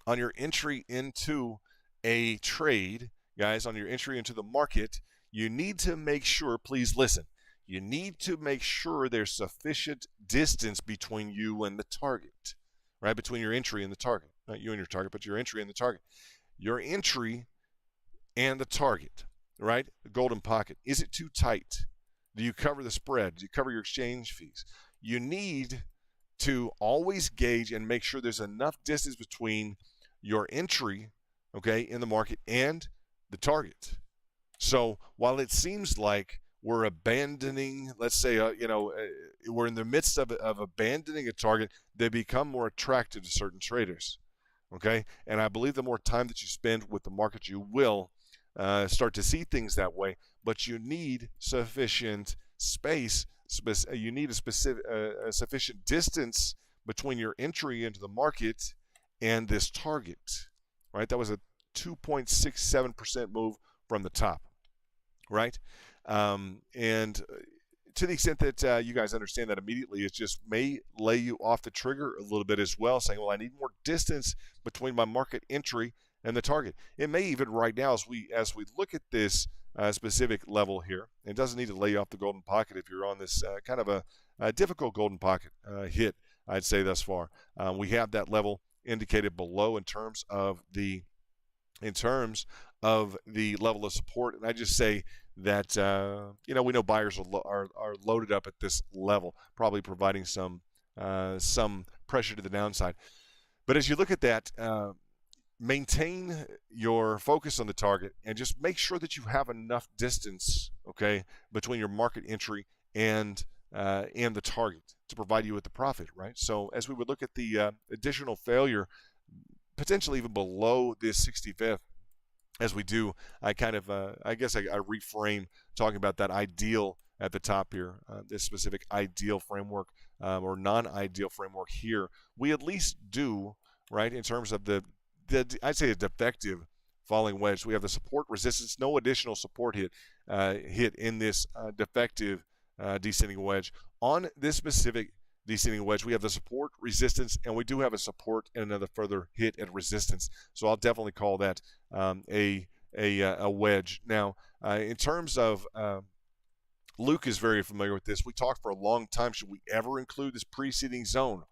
On your entry into a trade, guys, on your entry into the market, you need to make sure, please listen, you need to make sure there's sufficient distance between you and the target, right? Between your entry and the target. Not you and your target, but your entry and the target. Your entry and the target, right? The golden pocket. Is it too tight? Do you cover the spread? Do you cover your exchange fees? You need to always gauge and make sure there's enough distance between your entry, okay, in the market and the target. So while it seems like we're abandoning, let's say, we're in the midst of abandoning a target, they become more attractive to certain traders, okay? And I believe the more time that you spend with the market, you will start to see things that way, but you need sufficient space, you need a sufficient distance between your entry into the market and this target, right? That was a 2.67% move from the top, right? And to the extent that you guys understand that immediately, it just may lay you off the trigger a little bit as well, saying, well, I need more distance between my market entry and the target. It may even right now, as we look at this specific level here, it doesn't need to lay you off the golden pocket if you're on this kind of a difficult golden pocket hit, I'd say thus far. We have that level indicated below in terms of the level of support, and I just say that we know buyers are loaded up at this level, probably providing some pressure to the downside. But as you look at that, maintain your focus on the target and just make sure that you have enough distance, okay, between your market entry and the target to provide you with the profit, right? So as we would look at the additional failure, potentially even below this 65th, as we do, I kind of, I guess I reframe talking about that ideal at the top here, this specific ideal framework or non-ideal framework here. We at least do, right, in terms of I'd say a defective falling wedge. We have the support resistance, no additional support hit in this defective descending wedge. On this specific descending wedge, we have the support, resistance, and we do have a support and another further hit at resistance. So I'll definitely call that a wedge. Now, in terms of Luke is very familiar with this. We talked for a long time. Should we ever include this preceding zone?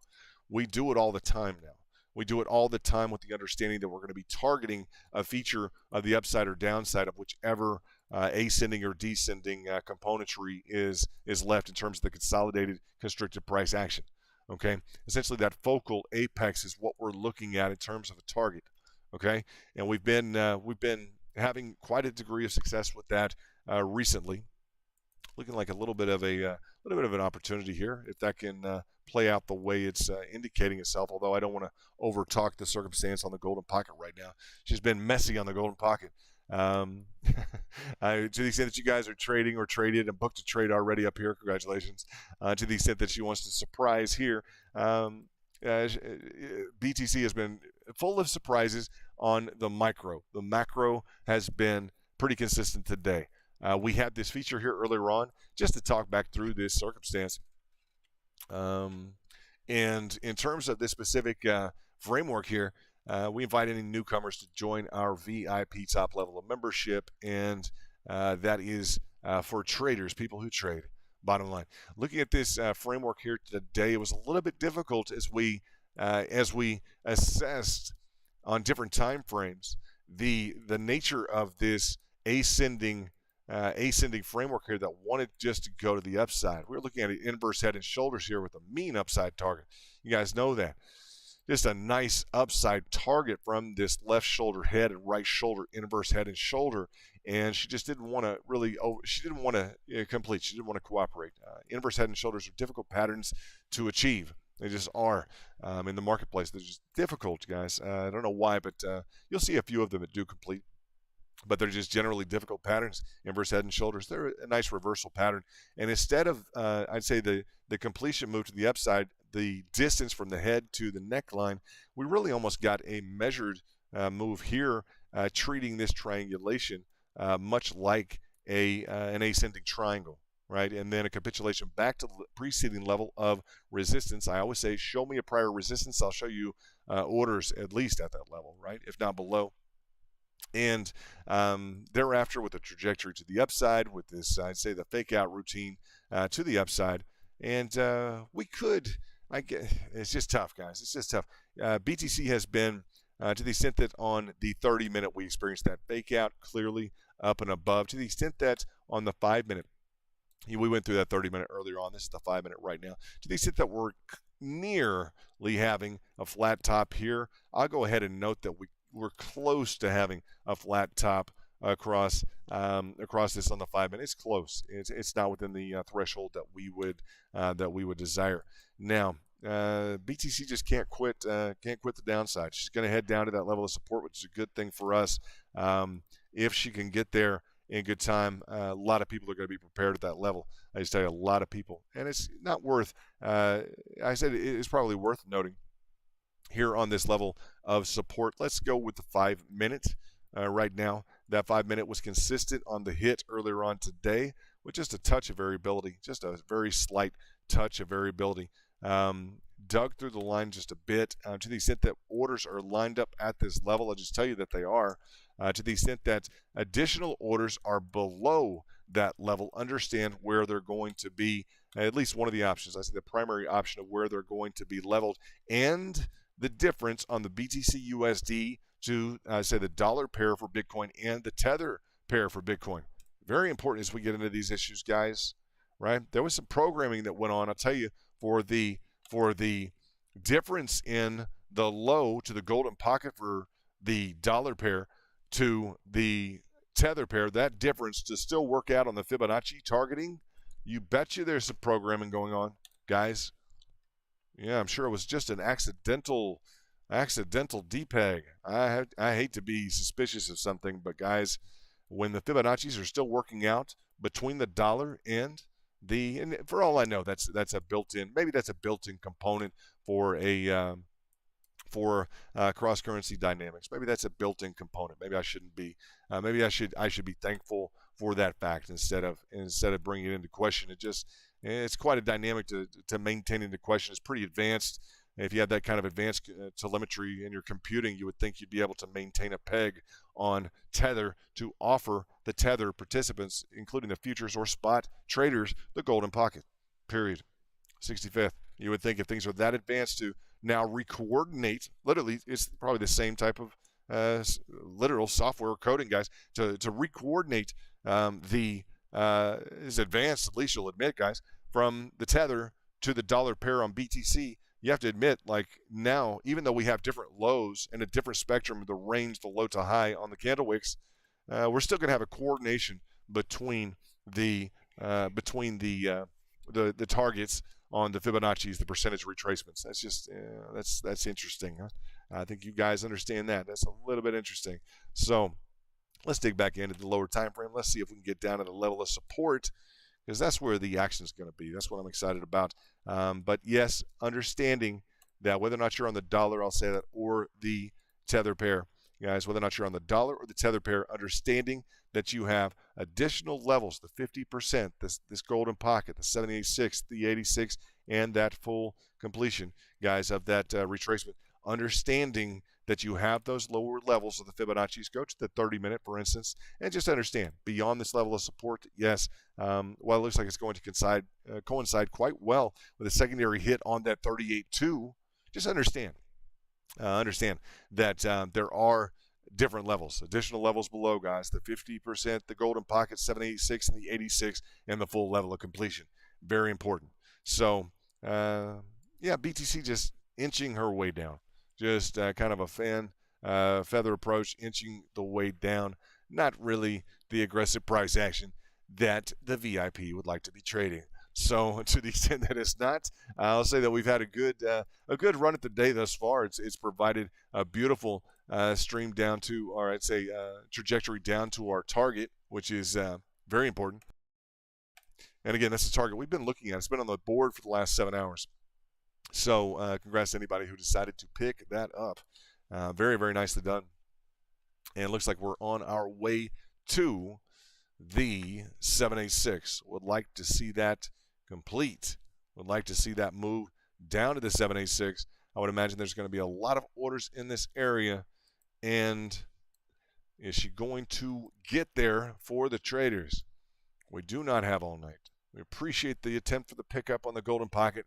We do it all the time now. We do it all the time with the understanding that we're going to be targeting a feature of the upside or downside of whichever ascending or descending componentry is left in terms of the consolidated constricted price action. Okay, essentially that focal apex is what we're looking at in terms of a target. Okay, and we've been having quite a degree of success with that recently. Looking like a little bit of an opportunity here if that can play out the way it's indicating itself. Although I don't want to overtalk the circumstance on the golden pocket right now. She's been messy on the golden pocket. To the extent that you guys are trading or traded and booked a trade already up here, congratulations. To the extent that she wants to surprise here, BTC has been full of surprises on the micro. The macro has been pretty consistent today. We had this feature here earlier on just to talk back through this circumstance. And in terms of this specific framework here, we invite any newcomers to join our VIP top level of membership, and that is for traders, people who trade. Bottom line, looking at this framework here today, it was a little bit difficult as we assessed on different time frames the nature of this ascending framework here that wanted just to go to the upside. We're looking at an inverse head and shoulders here with a mean upside target. You guys know that. Just a nice upside target from this left shoulder head and right shoulder, inverse head and shoulder. And she just didn't want to she didn't want to complete. She didn't want to cooperate. Inverse head and shoulders are difficult patterns to achieve. They just are in the marketplace. They're just difficult, guys. I don't know why, but you'll see a few of them that do complete. But they're just generally difficult patterns. Inverse head and shoulders, they're a nice reversal pattern. And instead of, I'd say, the completion move to the upside, the distance from the head to the neckline, we really almost got a measured move here, treating this triangulation much like an ascending triangle, right? And then a capitulation back to the preceding level of resistance. I always say, show me a prior resistance. I'll show you orders at least at that level, right? If not below. And thereafter, with a trajectory to the upside, with this, I'd say, the fake out routine to the upside. And we could, it's just tough, guys. It's just tough. BTC has been, to the extent that on the 30-minute we experienced that fake out clearly up and above, to the extent that on the 5-minute, we went through that 30-minute earlier on. This is the 5-minute right now. To the extent that we're nearly having a flat top here, I'll go ahead and note that we're close to having a flat top across this on the 5-minute. It's close. It's not within the threshold that we would desire. Now, BTC just can't quit the downside. She's going to head down to that level of support, which is a good thing for us. If she can get there in good time, a lot of people are going to be prepared at that level. I just tell you, a lot of people, and it's not worth. I said it's probably worth noting here on this level of support. Let's go with the 5-minute right now. That 5-minute was consistent on the hit earlier on today with just a touch of variability, just a very slight touch of variability. Dug through the line just a bit to the extent that orders are lined up at this level. I'll just tell you that they are. To the extent that additional orders are below that level, understand where they're going to be, at least one of the options. I say the primary option of where they're going to be leveled, and the difference on the BTC USD to, say, the dollar pair for Bitcoin and the tether pair for Bitcoin. Very important as we get into these issues, guys, right? There was some programming that went on, I'll tell you, for the difference in the low to the golden pocket for the dollar pair to the tether pair, that difference to still work out on the Fibonacci targeting. You bet you there's some programming going on, guys. Yeah, I'm sure it was just an accidental depeg. I hate to be suspicious of something, but guys, when the Fibonacci's are still working out between the dollar and for all I know, that's a built-in, maybe that's a built-in component for a cross-currency dynamics. Maybe that's a built-in component. Maybe I shouldn't be. Maybe I should be thankful for that fact instead of bringing it into question. It's quite a dynamic to maintain into question. It's pretty advanced. If you have that kind of advanced telemetry in your computing, you would think you'd be able to maintain a peg on Tether to offer the Tether participants, including the futures or spot traders, the golden pocket, period. 65th. You would think if things are that advanced to now recoordinate, literally, it's probably the same type of literal software coding, guys, to recoordinate is advanced, at least you'll admit, guys, from the Tether to the dollar pair on BTC. You have to admit, like now, even though we have different lows and a different spectrum of the range, the low to high on the candle wicks, we're still going to have a coordination between the targets on the Fibonacci's, the percentage retracements. That's just that's interesting. Huh? I think you guys understand that. That's a little bit interesting. So let's dig back into the lower time frame. Let's see if we can get down to the level of support, because that's where the action is going to be. That's what I'm excited about. But yes, understanding that whether or not you're on the dollar, I'll say that, or the tether pair, guys, whether or not you're on the dollar or the tether pair, understanding that you have additional levels, the 50%, this golden pocket, the 78.6, the 86, and that full completion, guys, of that retracement understanding that you have those lower levels of the Fibonacci's. Go to the 30-minute, for instance, and just understand beyond this level of support, yes, while it looks like it's going to coincide quite well with a secondary hit on that 38.2, just understand that there are different levels, additional levels below, guys. The 50%, the golden pocket, 786, and the 86, and the full level of completion. Very important. So, yeah, BTC just inching her way down. Just kind of a feather approach, inching the way down. Not really the aggressive price action that the VIP would like to be trading. So to the extent that it's not, I'll say that we've had a good run at the day thus far. It's provided a beautiful stream down to, or I'd say trajectory down to our target, which is very important. And again, that's the target we've been looking at. It's been on the board for the last 7 hours. So congrats to anybody who decided to pick that up. Very, very nicely done. And it looks like we're on our way to the 786. Would like to see that complete. Would like to see that move down to the 786. I would imagine there's going to be a lot of orders in this area. And is she going to get there for the traders? We do not have all night. We appreciate the attempt for the pickup on the golden pocket.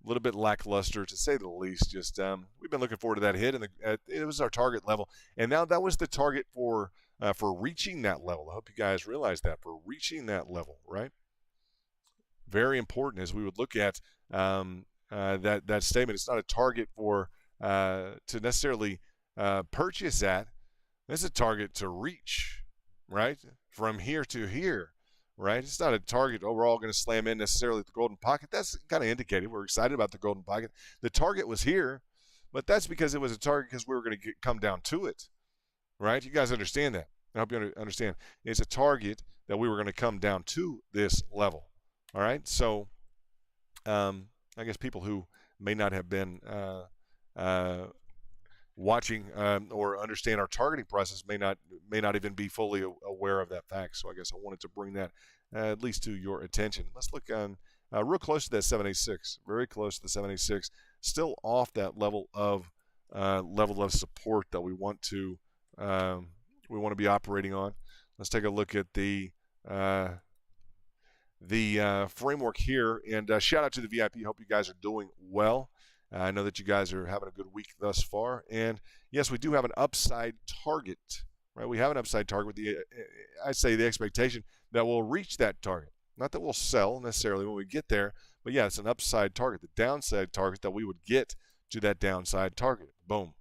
A little bit lackluster, to say the least. Just we've been looking forward to that hit, and it was our target level. And now that was the target for reaching that level. I hope you guys realize that, for reaching that level, right? Very important as we would look at that statement. It's not a target for to necessarily purchase at. It's a target to reach, right? From here to here, right? It's not a target, oh, we're all going to slam in necessarily at the golden pocket. That's kind of indicated we're excited about the golden pocket. The target was here, but that's because it was a target because we were going to come down to it, right? You guys understand that. I hope you understand. It's a target that we were going to come down to this level, all right? So I guess people who may not have been watching or understand our targeting process may not even be fully aware of that fact. So I guess I wanted to bring that at least to your attention. Let's look on real close to that 786, very close to the 786, still off that level of support that we want to be operating on. Let's take a look at the framework here, and shout out to the VIP. Hope you guys are doing well. I know that you guys are having a good week thus far. And yes, we do have an upside target, right? We have an upside target with I'd say the expectation that we'll reach that target. Not that we'll sell necessarily when we get there, but yeah, it's an upside target, the downside target that we would get to that downside target. Boom,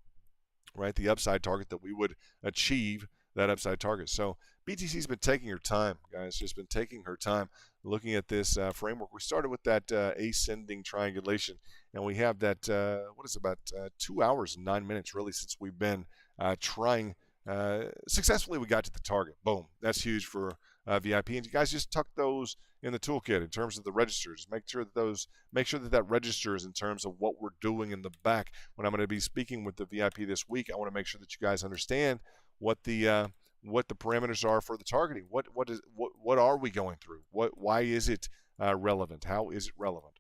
right? The upside target that we would achieve that upside target. So BTC's been taking her time, guys, just been taking her time looking at this framework. We started with that ascending triangulation, and we have that, about 2 hours and 9 minutes, really, since we've been trying. Successfully, we got to the target. Boom. That's huge for VIP. And you guys just tuck those in the toolkit in terms of the registers. Make sure that registers in terms of what we're doing in the back. When I'm going to be speaking with the VIP this week, I want to make sure that you guys understand what the parameters are for the targeting. What are we going through? Why is it relevant? How is it relevant?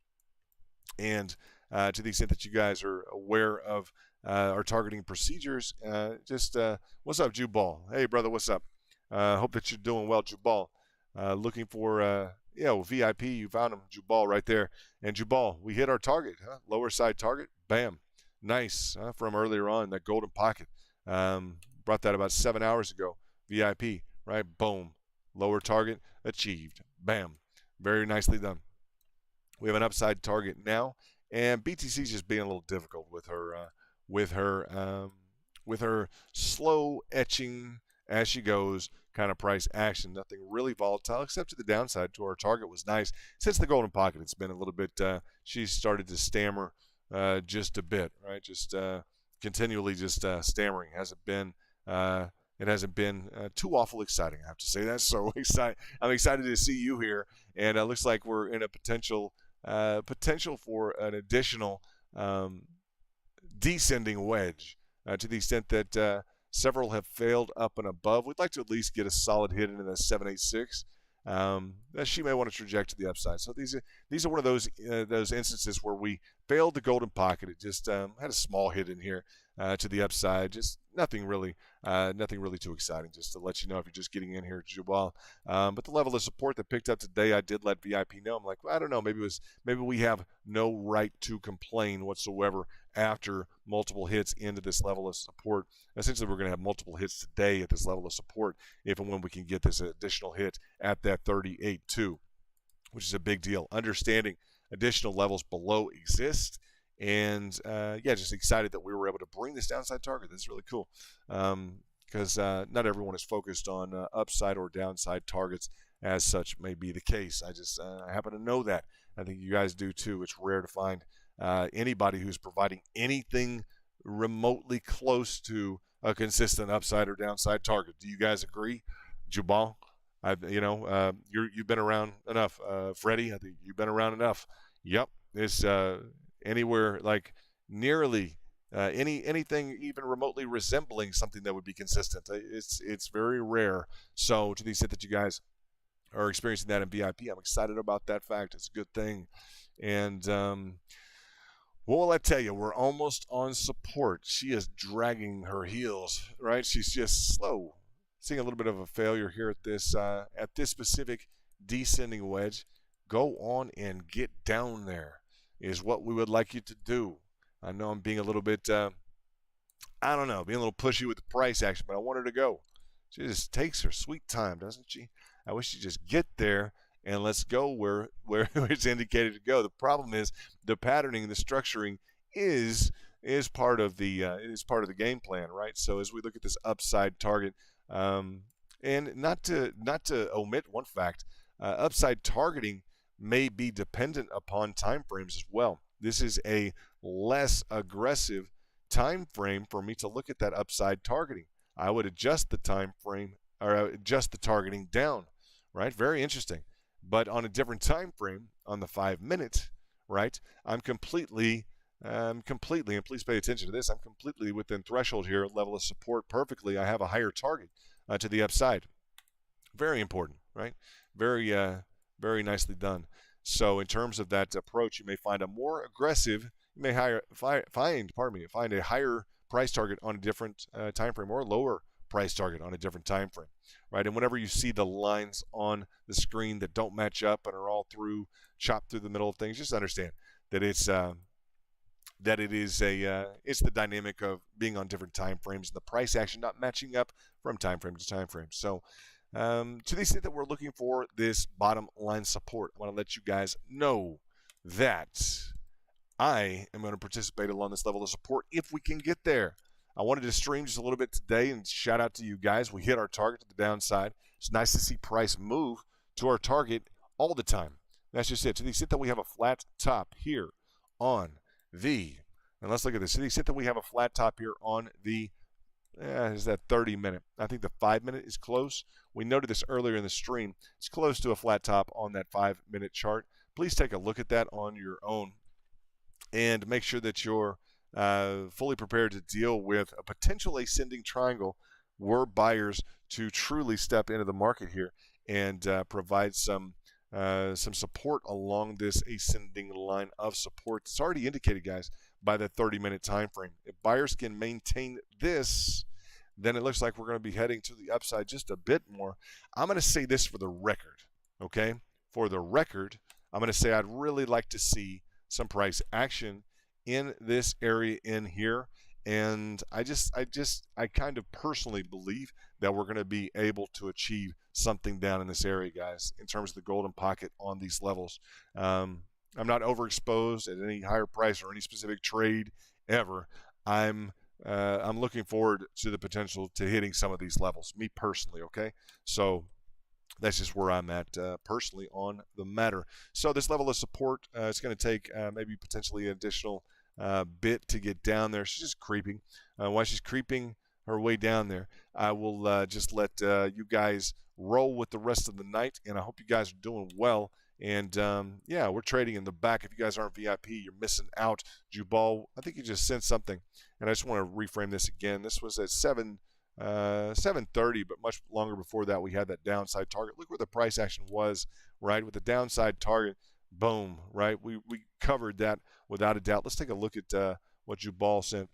And to the extent that you guys are aware of our targeting procedures, what's up, Jubal? Hey, brother, what's up? Hope that you're doing well, Jubal. Looking for VIP. You found him, Jubal, right there. And Jubal, we hit our target, lower side target. Bam, nice from earlier on, that golden pocket. Brought that about 7 hours ago. VIP, right? Boom. Lower target achieved. Bam. Very nicely done. We have an upside target now, and BTC's just being a little difficult with her slow etching as she goes kind of price action. Nothing really volatile except to the downside. To our target was nice. Since the golden pocket, it's been a little bit. She started to stammer just a bit, right? Just continually just stammering. It hasn't been too awful exciting, I have to say that. So I'm excited to see you here, and it looks like we're in a potential for an additional descending wedge to the extent that several have failed up and above. We'd like to at least get a solid hit into the 786. that she may want to traject to the upside. So these are one of those instances where we failed the golden pocket. It just had a small hit in here to the upside. Just nothing really too exciting. Just to let you know if you're just getting in here, Jubal. But the level of support that picked up today, I did let VIP know. I'm like, well, I don't know. Maybe we have no right to complain whatsoever after multiple hits into this level of support. Essentially, we're going to have multiple hits today at this level of support if and when we can get this additional hit at that 38.2, which is a big deal. Understanding additional levels below exist. And, just excited that we were able to bring this downside target. This is really cool because not everyone is focused on upside or downside targets as such may be the case. I happen to know that. I think you guys do too. It's rare to find anybody who's providing anything remotely close to a consistent upside or downside target. Do you guys agree? Jubal, you've been around enough. Freddie, I think you've been around enough. Yep, it's anywhere like nearly anything even remotely resembling something that would be consistent. It's very rare. So to the extent that you guys are experiencing that in VIP, I'm excited about that fact. It's a good thing. And what will I tell you? We're almost on support. She is dragging her heels, right? She's just slow. Seeing a little bit of a failure here at this specific descending wedge. Go on and get down there is what we would like you to do. I know I'm being a little bit, being a little pushy with the price action, but I want her to go. She just takes her sweet time, doesn't she? I wish she'd just get there and let's go where it's indicated to go. The problem is the patterning, the structuring is part of the game plan, right? So as we look at this upside target, and not to omit one fact, upside targeting may be dependent upon time frames as well. This is a less aggressive time frame for me to look at that upside targeting. I would adjust the time frame or adjust the targeting down, right? Very interesting. But on a different time frame, on the 5 minute, right? I'm completely, and please pay attention to this, I'm completely within threshold here, level of support perfectly. I have a higher target to the upside. Very important, right? Very nicely done. So in terms of that approach, you may find a more aggressive, you may find a higher price target on a different time frame or a lower price target on a different time frame, right? And whenever you see the lines on the screen that don't match up and are all chopped through the middle of things, just understand that it's the dynamic of being on different time frames and the price action not matching up from time frame to time frame. So to the extent that we're looking for this bottom line support, I want to let you guys know that I am going to participate along this level of support if we can get there. I wanted to stream just a little bit today and shout out to you guys. We hit our target to the downside. It's nice to see price move to our target all the time. That's just it. To the extent that we have a flat top here on and let's look at this. To the extent that we have a flat top here on is that 30 minute. I think the 5 minute is close. We noted this earlier in the stream. It's close to a flat top on that 5 minute chart. Please take a look at that on your own and make sure that you're fully prepared to deal with a potential ascending triangle were buyers to truly step into the market here and provide some support along this ascending line of support. It's already indicated, guys, by the 30-minute time frame. If buyers can maintain this, then it looks like we're going to be heading to the upside just a bit more. I'm going to say this for the record, okay? For the record, I'm going to say I'd really like to see some price action in this area in here. And I kind of personally believe that we're going to be able to achieve something down in this area, guys, in terms of the golden pocket on these levels. I'm not overexposed at any higher price or any specific trade ever. I'm looking forward to the potential to hitting some of these levels, me personally, okay? So that's just where I'm at personally on the matter. So this level of support, it's going to take maybe potentially an additional bit to get down there. She's just creeping. While she's creeping her way down there, I will just let you guys roll with the rest of the night, and I hope you guys are doing well. And yeah, we're trading in the back. If you guys aren't VIP, you're missing out. Jubal, I think you just sent something, and I just want to reframe this again. This was at 7 730, but much longer before that we had that downside target. Look where the price action was, right? With the downside target, boom, right? We covered that without a doubt. Let's take a look at what Jubal sent.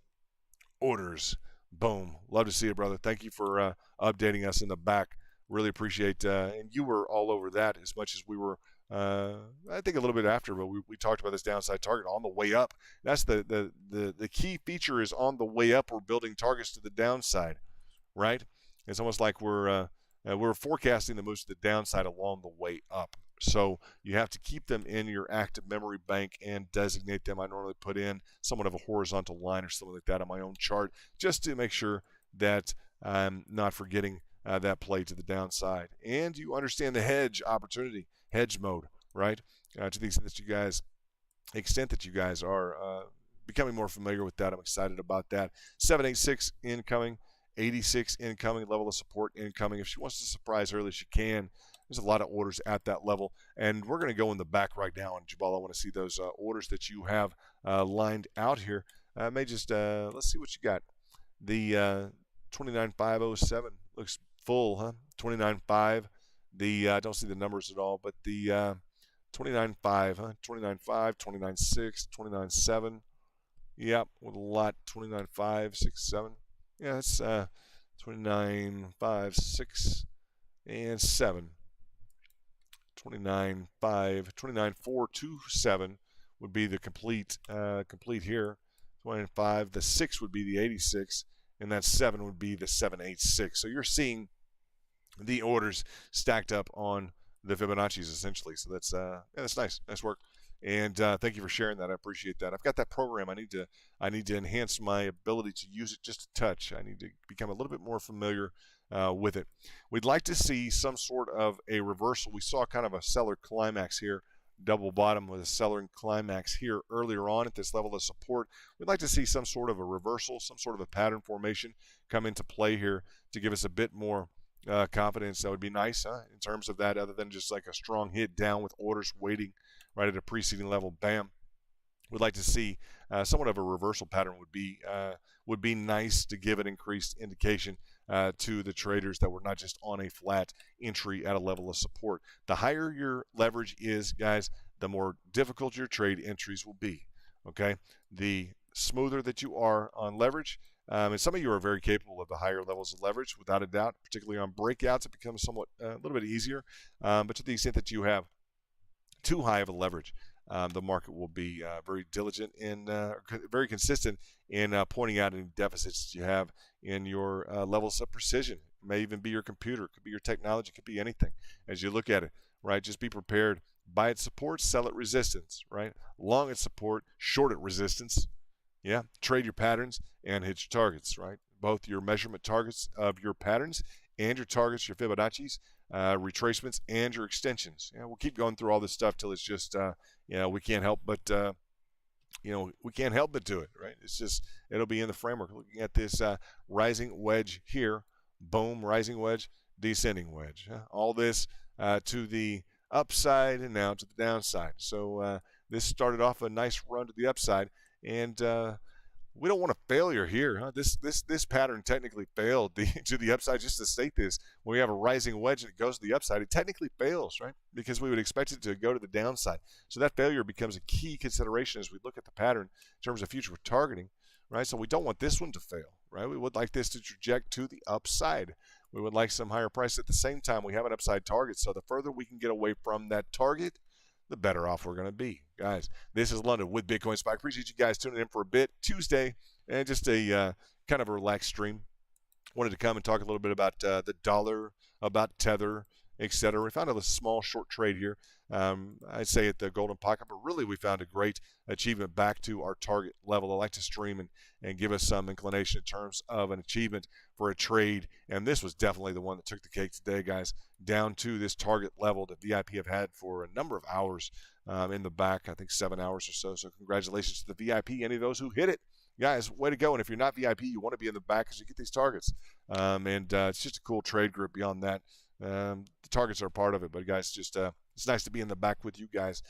Orders, boom. Love to see it, brother. Thank you for updating us in the back. Really appreciate, and you were all over that as much as we were. I think a little bit after, but we talked about this downside target on the way up. That's the key feature is on the way up. We're building targets to the downside, right? It's almost like we're forecasting the moves to the downside along the way up. So you have to keep them in your active memory bank and designate them. I normally put in somewhat of a horizontal line or something like that on my own chart just to make sure that I'm not forgetting that play to the downside. And you understand the hedge opportunity, hedge mode, right? To the extent that you guys are becoming more familiar with that, I'm excited about that. 786 incoming. 86 incoming, level of support incoming. If she wants to surprise early, she can. There's a lot of orders at that level. And we're going to go in the back right now. And Jabal, I want to see those orders that you have lined out here. Let's see what you got. The 29507 looks full, huh? 295. I don't see the numbers at all, but the 295, huh? 295, 296, 297. Yep, with a lot. 295, 67. Yeah, that's 29, 5, 6, and 7. 29, 5, 29, 4, 2, 7 would be the complete here. 25, the 6 would be the 86, and that 7 would be the 786. So you're seeing the orders stacked up on the Fibonacci's essentially. So that's nice. Nice work. And thank you for sharing that. I appreciate that. I've got that program. I need to enhance my ability to use it just a touch. I need to become a little bit more familiar with it. We'd like to see some sort of a reversal. We saw kind of a seller climax here, double bottom with a seller climax here earlier on at this level of support. We'd like to see some sort of a reversal, some sort of a pattern formation come into play here to give us a bit more confidence. That would be nice, huh? In terms of that, other than just like a strong hit down with orders waiting right at a preceding level. Bam. We'd like to see somewhat of a reversal pattern would be nice to give an increased indication to the traders that we're not just on a flat entry at a level of support. The higher your leverage is, guys, the more difficult your trade entries will be. Okay, the smoother that you are on leverage, and some of you are very capable of the higher levels of leverage, without a doubt. Particularly on breakouts, it becomes somewhat a little bit easier. But to the extent that you have too high of a leverage, the market will be very diligent and very consistent in pointing out any deficits that you have in your levels of precision. It may even be your computer, it could be your technology, it could be anything. As you look at it, right, just be prepared. Buy at support, sell at resistance, right? Long at support, short at resistance. Yeah, trade your patterns and hit your targets, right? Both your measurement targets of your patterns and your targets, your Fibonacci's, retracements, and your extensions. We'll keep going through all this stuff till it's just, we can't help but, we can't help but do it, right? It's just, it'll be in the framework. Looking at this rising wedge here, boom, rising wedge, descending wedge. All this to the upside and now to the downside. So this started off a nice run to the upside, and we don't want a failure here, huh? This pattern technically failed to the upside. Just to state this, when we have a rising wedge and it goes to the upside, it technically fails, right? Because we would expect it to go to the downside. So that failure becomes a key consideration as we look at the pattern in terms of future targeting, right? So we don't want this one to fail, right? We would like this to traject to the upside. We would like some higher price at the same time. We have an upside target. So the further we can get away from that target, the better off we're going to be. Guys, this is London with Bitcoin Spike. Appreciate you guys tuning in for a bit. Tuesday, and just a kind of a relaxed stream. Wanted to come and talk a little bit about the dollar, about Tether, etc. We found a small short trade here. I'd say at the golden pocket, but really we found a great achievement back to our target level. I like to stream and give us some inclination in terms of an achievement for a trade. And this was definitely the one that took the cake today, guys, down to this target level that VIP have had for a number of hours in the back, I think 7 hours or so. So congratulations to the VIP, any of those who hit it. Guys, way to go. And if you're not VIP, you want to be in the back as you get these targets. It's just a cool trade group beyond that. The targets are a part of it, but guys, just it's nice to be in the back with you guys.